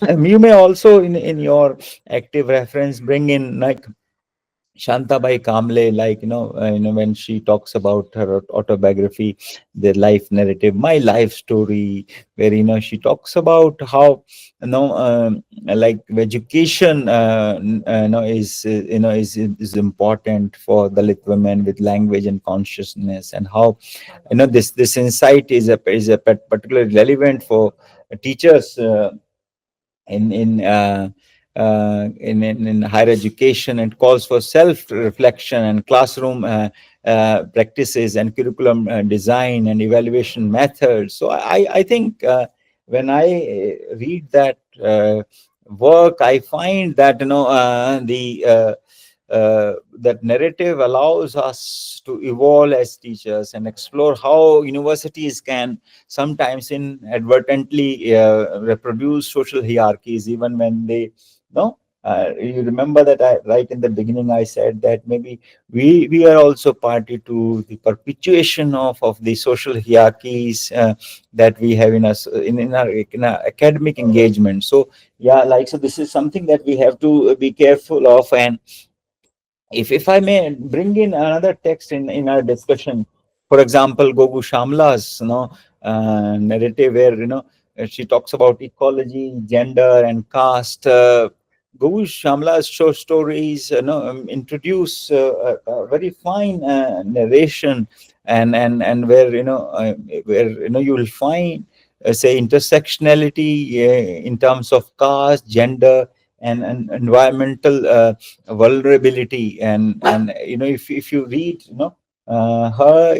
Speaker 2: You may also, in your active reference, bring in, like, Shantabai Kamble, like when she talks about her autobiography, the life narrative, my life story, where she talks about how like education, is important for Dalit women with language and consciousness, and how this insight is a particularly relevant for teachers. In higher education, and calls for self reflection and classroom practices and curriculum design and evaluation methods. So I think when I read that work, I find that the that narrative allows us to evolve as teachers and explore how universities can sometimes inadvertently reproduce social hierarchies, even when they no you remember that right in the beginning I said that maybe we are also party to the perpetuation of the social hierarchies that we have in our academic engagement. So yeah, like, so this is something that we have to be careful of. And if I may bring in another text in our discussion, for example, Gogu Shamla's narrative, where she talks about ecology, gender, and caste. Gogu Shamla's short stories introduce a very fine narration, and where you will find say intersectionality in terms of caste, gender, and environmental vulnerability. And if you read her,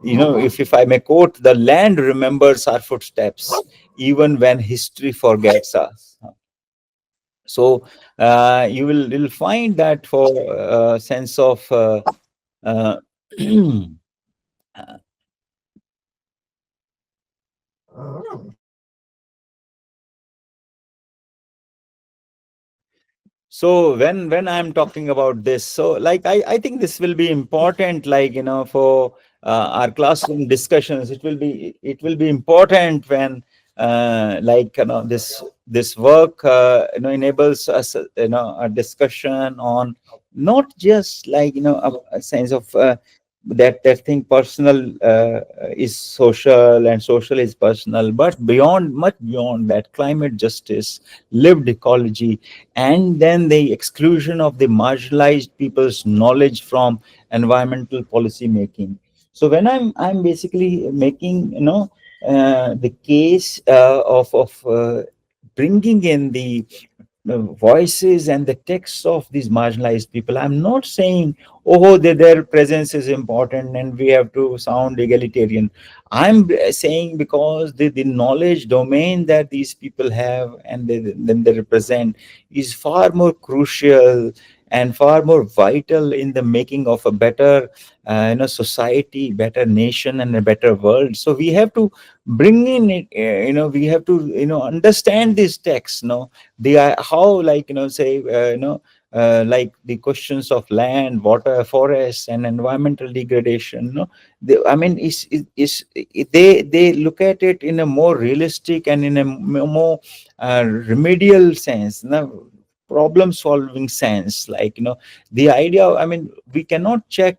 Speaker 2: if I may quote, the land remembers our footsteps even when history forgets us. So you'll find that for sense of uh, so when I'm talking about this, so like I think this will be important, like for our classroom discussions. It will be important when like this work enables us a discussion on not just like a sense of that thing personal is social and social is personal, but beyond, much beyond that, climate justice, lived ecology, and then the exclusion of the marginalized people's knowledge from environmental policy making. So when I'm basically making the case of bringing in the voices and the texts of these marginalized people, I'm not saying, oh, their presence is important and we have to sound egalitarian. I'm saying because the knowledge domain that these people have and then they represent is far more crucial and far more vital in the making of a better society, better nation, and a better world. So we have to bring in it, we have to understand these texts, they are how, like say like the questions of land, water, forests, and environmental degradation, I mean they look at it in a more realistic and in a more remedial sense, problem solving sense, like the idea, I mean, we cannot check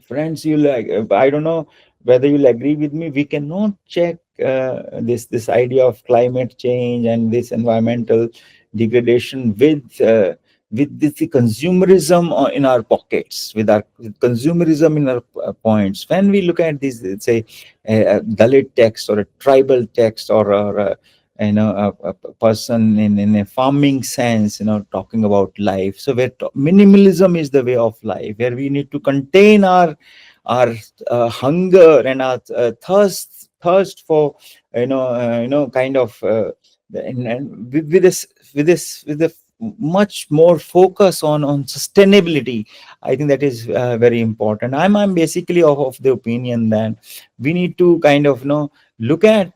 Speaker 2: friends, you like, I don't know whether you'll agree with me, we cannot check this idea of climate change and this environmental degradation with the consumerism in our pockets, with consumerism in our points. When we look at this, let's say a Dalit text or a tribal text, or a person in a farming sense, talking about life. So where minimalism is the way of life, where we need to contain our hunger and our thirst for kind of and with a much more focus on sustainability. I think that is very important. I'm basically of the opinion that we need to kind of look at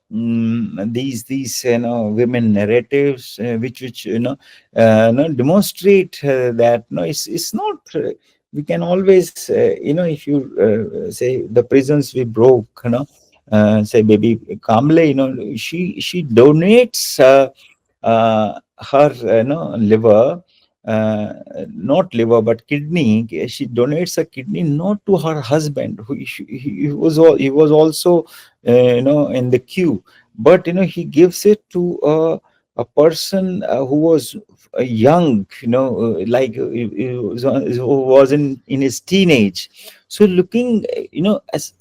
Speaker 2: these women narratives, which demonstrate that it's not we can always if you say the prisons we broke, say baby Kamble, she donates her liver uh, not liver but kidney. She donates a kidney not to her husband, who he was also in the queue, but he gives it to a person who was young, who was in his teenage. So looking,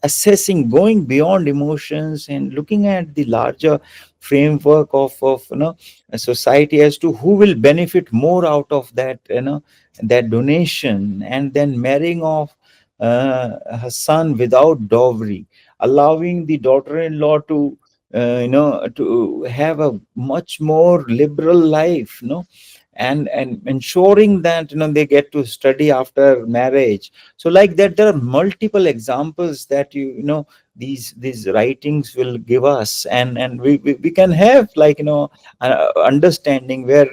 Speaker 2: assessing, going beyond emotions and looking at the larger framework of a society as to who will benefit more out of that, that donation, and then marrying off her son without dowry, allowing the daughter-in-law to to have a much more liberal life, and ensuring that they get to study after marriage. So like that, there are multiple examples that these writings will give us, and we can have, like, understanding where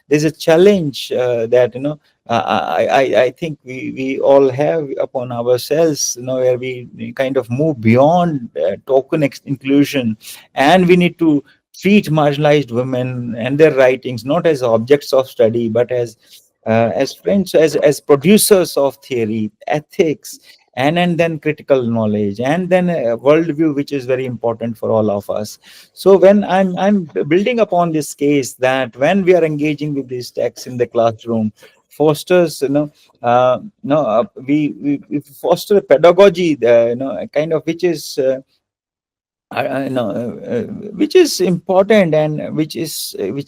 Speaker 2: there's a challenge that I think we all have upon ourselves, where we kind of move beyond token inclusion, and we need to treat marginalized women and their writings not as objects of study, but as friends, as producers of theory, ethics, and then critical knowledge, and then a worldview, which is very important for all of us. So when I'm building upon this case, that when we are engaging with these texts in the classroom, fosters, we foster a pedagogy, a kind of, which is which is important, and which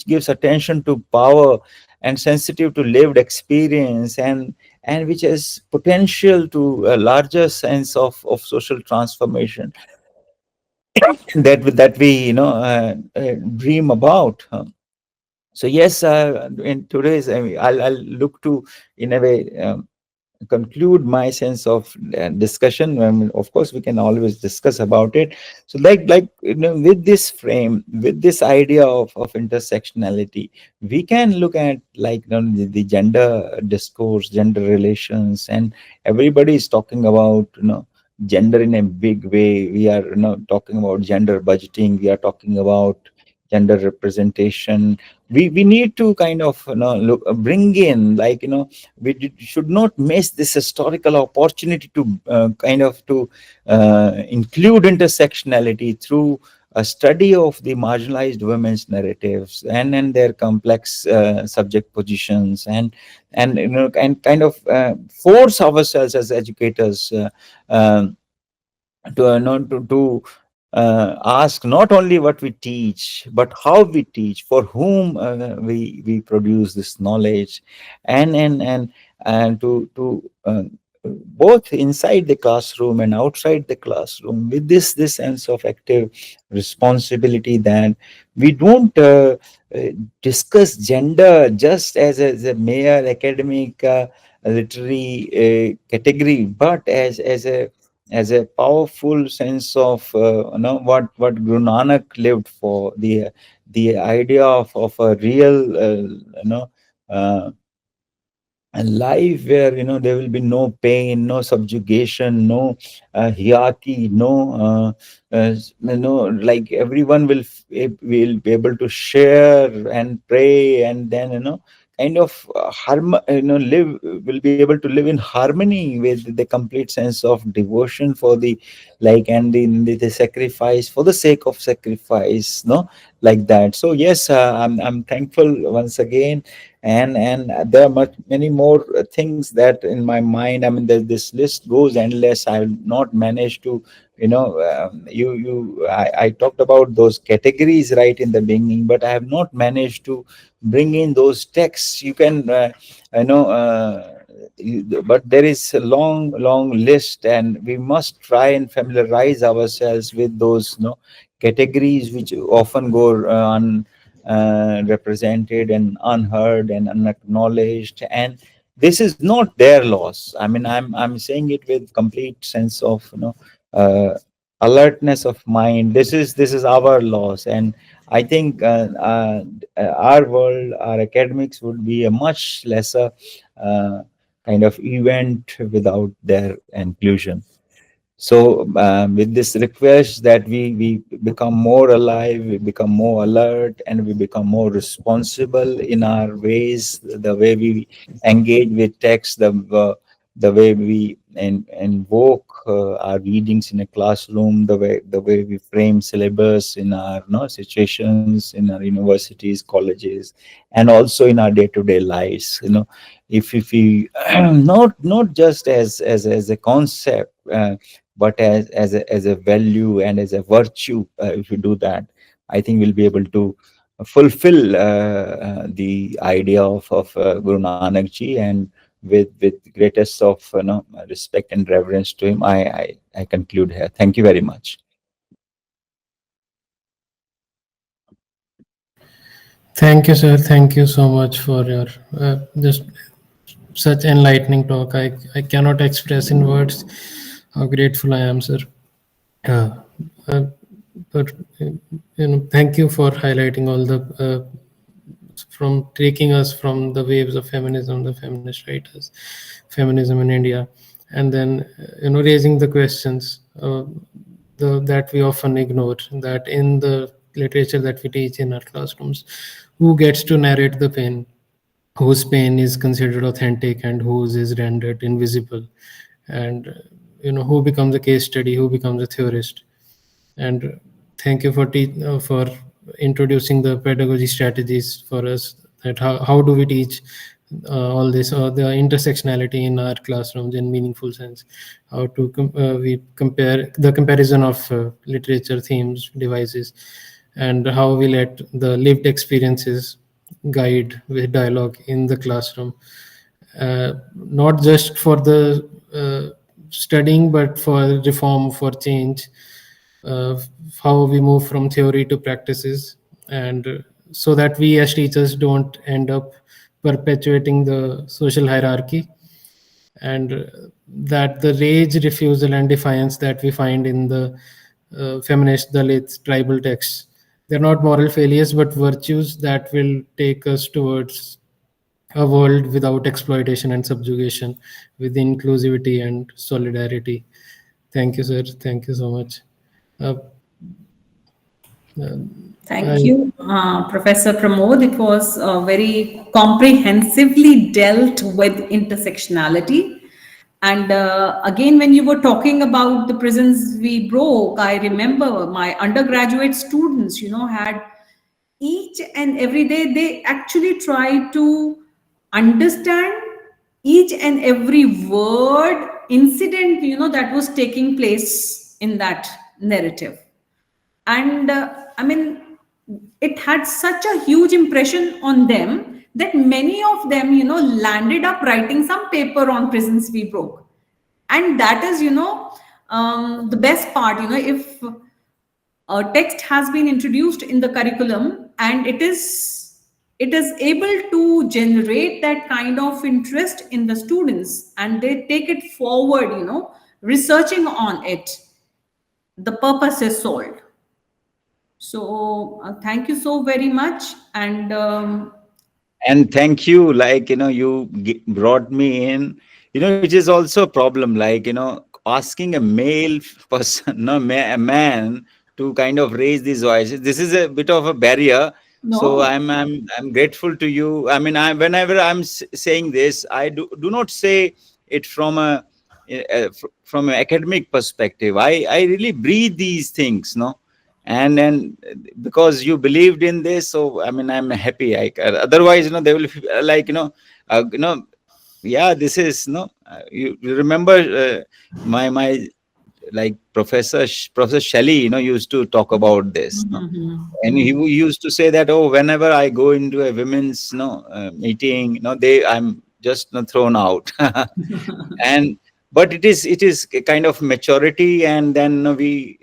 Speaker 2: gives attention to power, and sensitive to lived experience, and which has potential to a larger sense of social transformation that we dream about. So yes, in today's, I mean, I'll look to, in a way, conclude my sense of discussion. I mean, of course, we can always discuss about it. So, like with this frame, with this idea of intersectionality, we can look at, like, the gender discourse, gender relations, and everybody is talking about gender in a big way. We are talking about gender budgeting. We are talking about gender representation. We need to kind of look, bring in, like, should not miss this historical opportunity to kind of to include intersectionality through a study of the marginalized women's narratives, and their complex subject positions, and kind of force ourselves as educators um, to ask not only what we teach, but how we teach, for whom we produce this knowledge, and to both inside the classroom and outside the classroom, with this sense of active responsibility, that we don't uh, discuss gender just as a mere academic literary category, but as a powerful sense of what Guru Nanak lived for, the idea of a real uh, a life where there will be no pain, no subjugation, no hierarchy, like everyone will be able to share and pray, and then kind of live will be able to live in harmony with the complete sense of devotion for the, like, and the sacrifice for the sake of sacrifice, like that. So yes, I'm thankful once again, and there are many more things that in my mind. I mean, this list goes endless. I've not managed to, I talked about those categories right in the beginning, but I have not managed to bring in those texts. You can you know but there is a long list, and we must try and familiarize ourselves with those categories, which often go represented and unheard and unacknowledged. And this is not their loss. I mean, I'm saying it with complete sense of uh, alertness of mind. This is our loss. And I think our world, our academics, would be a much lesser uh, kind of event without their inclusion. So with this request that we become more alive, we become more alert, and we become more responsible in our ways, the way we engage with text, the way we invoke our readings in a classroom, the way we frame syllabus in our situations in our universities, colleges, and also in our day-to-day lives. If we not just as a concept, but as a value and as a virtue. If we do that, I think we'll be able to fulfill the idea of Guru Nanak ji, and with greatest of respect and reverence to him, I conclude here. Thank you very much.
Speaker 1: Thank you, sir. Thank you so much for your just such enlightening talk. I cannot express in words how grateful I am, sir. Uh, uh, but thank you for highlighting all the from taking us from the waves of feminism, the feminist writers, feminism in India, and then raising the questions that we often ignore. That in the literature that we teach in our classrooms, who gets to narrate the pain, whose pain is considered authentic and whose is rendered invisible, and who becomes a case study, who becomes a theorist. And thank you for introducing the pedagogy strategies for us, that how do we teach all this, or the intersectionality in our classrooms in meaningful sense, how to we compare the comparison of literature, themes, devices, and how we let the lived experiences guide with dialogue in the classroom, not just for the studying, but for reform, for change, uh, how we move from theory to practices, and so that we as teachers don't end up perpetuating the social hierarchy, and that the rage, refusal, and defiance that we find in the feminist, Dalit, tribal texts, they're not moral failures but virtues that will take us towards a world without exploitation and subjugation, with inclusivity and solidarity. Thank you, sir. Thank you so much. Uh, uh,
Speaker 3: Thank
Speaker 1: I,
Speaker 3: you, Professor Pramod. It was very comprehensively dealt with intersectionality. And again, when you were talking about the prisons we broke, I remember my undergraduate students, had each and every day, they actually try to understand each and every word, incident, that was taking place in that narrative. And I mean, it had such a huge impression on them that many of them landed up writing some paper on prisons we broke. And that is the best part, if a text has been introduced in the curriculum and it is able to generate that kind of interest in the students, and they take it forward, researching on it, the purpose is solved. So thank you so very much. And
Speaker 2: And thank you, like, you brought me in, which is also a problem, like, asking a male person, no, a man, to kind of raise these voices. This is a bit of a barrier. So
Speaker 3: no,
Speaker 2: I'm grateful to you. I mean, whenever I'm saying this, I do not say it from from an academic perspective. I really breathe these things, no, and because you believed in this, so I mean, I'm happy. Otherwise, they will feel like, yeah, this is no, you remember my like Professor Shelley, used to talk about this, no? And he used to say that, oh, whenever I go into a women's meeting, I'm just thrown out. And but it is a kind of maturity, and then we,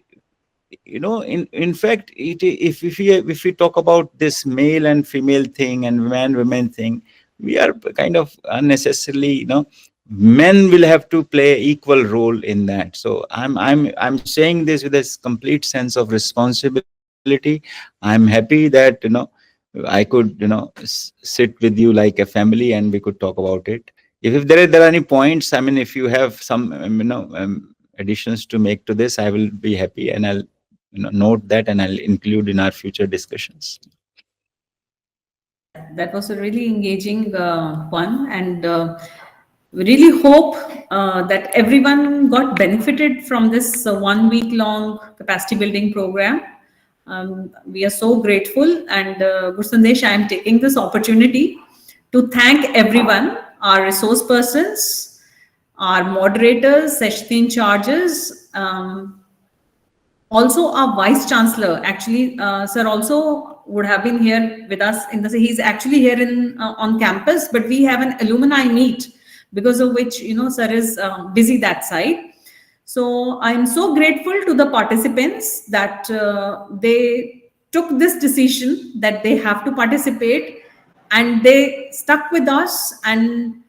Speaker 2: in fact, if we talk about this male and female thing and man women thing, we are kind of unnecessarily, men will have to play equal role in that. So I'm saying this with a complete sense of responsibility. I'm happy that, I could, sit with you like a family, and we could talk about it. If there are any points, I mean, if you have some additions to make to this, I will be happy, and I'll note that and I'll include in our future discussions.
Speaker 3: That was a really engaging one, and we really hope that everyone got benefited from this 1 week long capacity building program. We are so grateful, and Gursandesh, I am taking this opportunity to thank everyone, our resource persons, our moderators, session in charges, also our vice chancellor. Actually, sir also would have been here with us in the, he's actually here in on campus, but we have an alumni meet, because of which, sir is busy that side. So I'm so grateful to the participants that they took this decision that they have to participate, and they stuck with us. And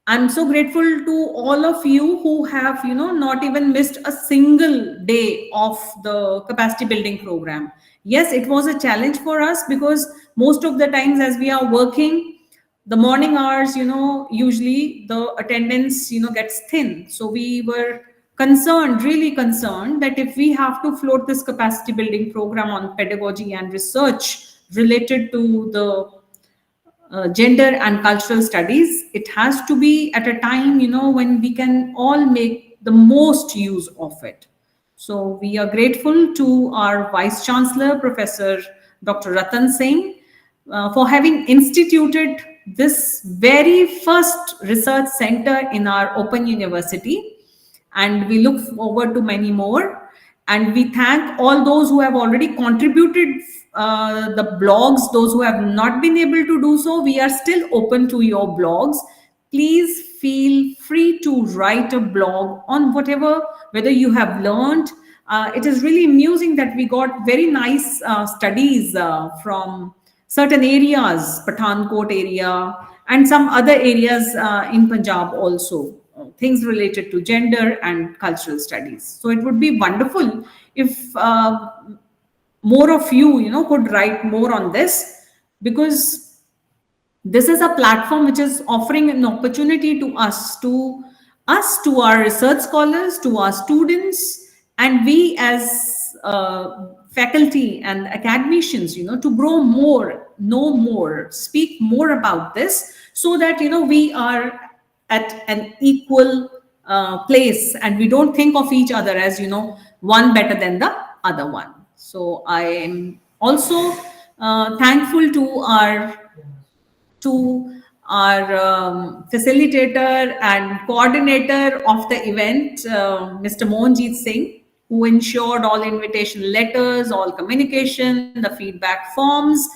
Speaker 3: I'm so grateful to all of you who have, not even missed a single day of the capacity building program. Yes, it was a challenge for us, because most of the times as we are working, the morning hours, usually the attendance, gets thin. So we were concerned, really concerned, that if we have to float this capacity building program on pedagogy and research related to the gender and cultural studies, it has to be at a time, when we can all make the most use of it. So we are grateful to our Vice Chancellor, Professor Dr. Ratan Singh, for having instituted this very first research center in our Open University. And we look forward to many more. And we thank all those who have already contributed the blogs. Those who have not been able to do so, we are still open to your blogs. Please feel free to write a blog on whatever, whether you have learned. It is really amusing that we got very nice studies from certain areas, Pathankot area, and some other areas in Punjab also, things related to gender and cultural studies. So it would be wonderful if more of you, could write more on this, because this is a platform which is offering an opportunity to to our research scholars, to our students, and we as faculty and academicians, to grow more, know more, speak more about this, so that we are at an equal place, and we don't think of each other as one better than the other one. So I am also thankful to our facilitator and coordinator of the event, Mr. Mohanjeet Singh, who ensured all invitation letters, all communication, the feedback forms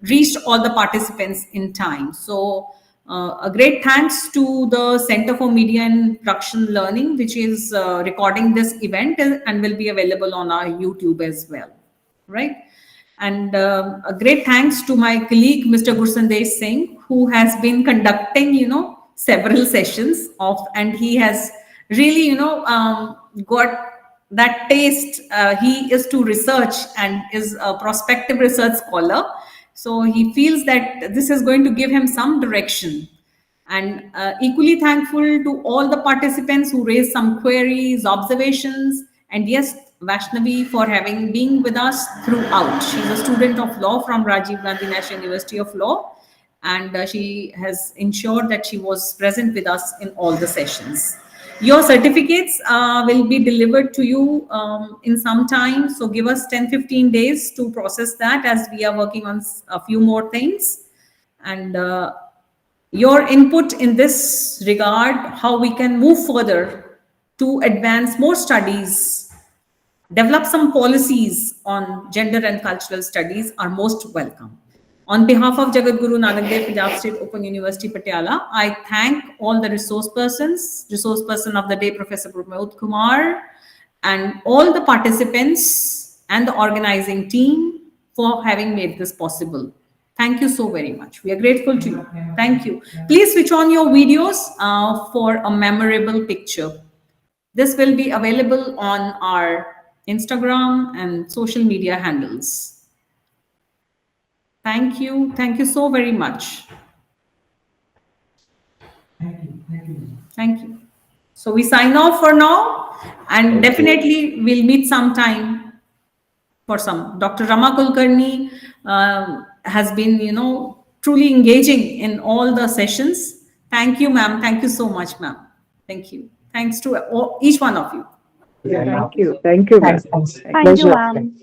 Speaker 3: reached all the participants in time. So a great thanks to the Center for Media and Production Learning, which is recording this event and will be available on our YouTube as well, right? And a great thanks to my colleague, Mr. Gursandesh Singh, who has been conducting, several sessions of, and he has really, got that taste. He is to research and is a prospective research scholar. So he feels that this is going to give him some direction. And equally thankful to all the participants who raised some queries, observations, and yes, Vaishnavi for having been with us throughout. She's a student of law from Rajiv Gandhi National University of Law, and she has ensured that she was present with us in all the sessions. Your certificates will be delivered to you in some time, so give us 10-15 days to process that, as we are working on a few more things. And your input in this regard, how we can move further to advance more studies, develop some policies on gender and cultural studies, are most welcome. On behalf of Jagat Guru Nanak Dev Punjab State Open University Patiala, I thank all the resource person of the day, Professor Pramod Kumar, and all the participants and the organizing team for having made this possible. Thank you so very much. We are grateful to you. Thank you. Please switch on your videos for a memorable picture. This will be available on our Instagram and social media handles. Thank you. Thank you so very much.
Speaker 1: Thank you. Thank you.
Speaker 3: Thank you. So we sign off for now, and definitely we'll meet sometime for some. Dr. Rama Kulkarni has been, truly engaging in all the sessions. Thank you, ma'am. Thank you so much, ma'am. Thank you. Thanks to each one of you.
Speaker 4: Thank you. Thank you, ma'am.
Speaker 5: Thank you,
Speaker 4: Pleasure.
Speaker 5: ma'am.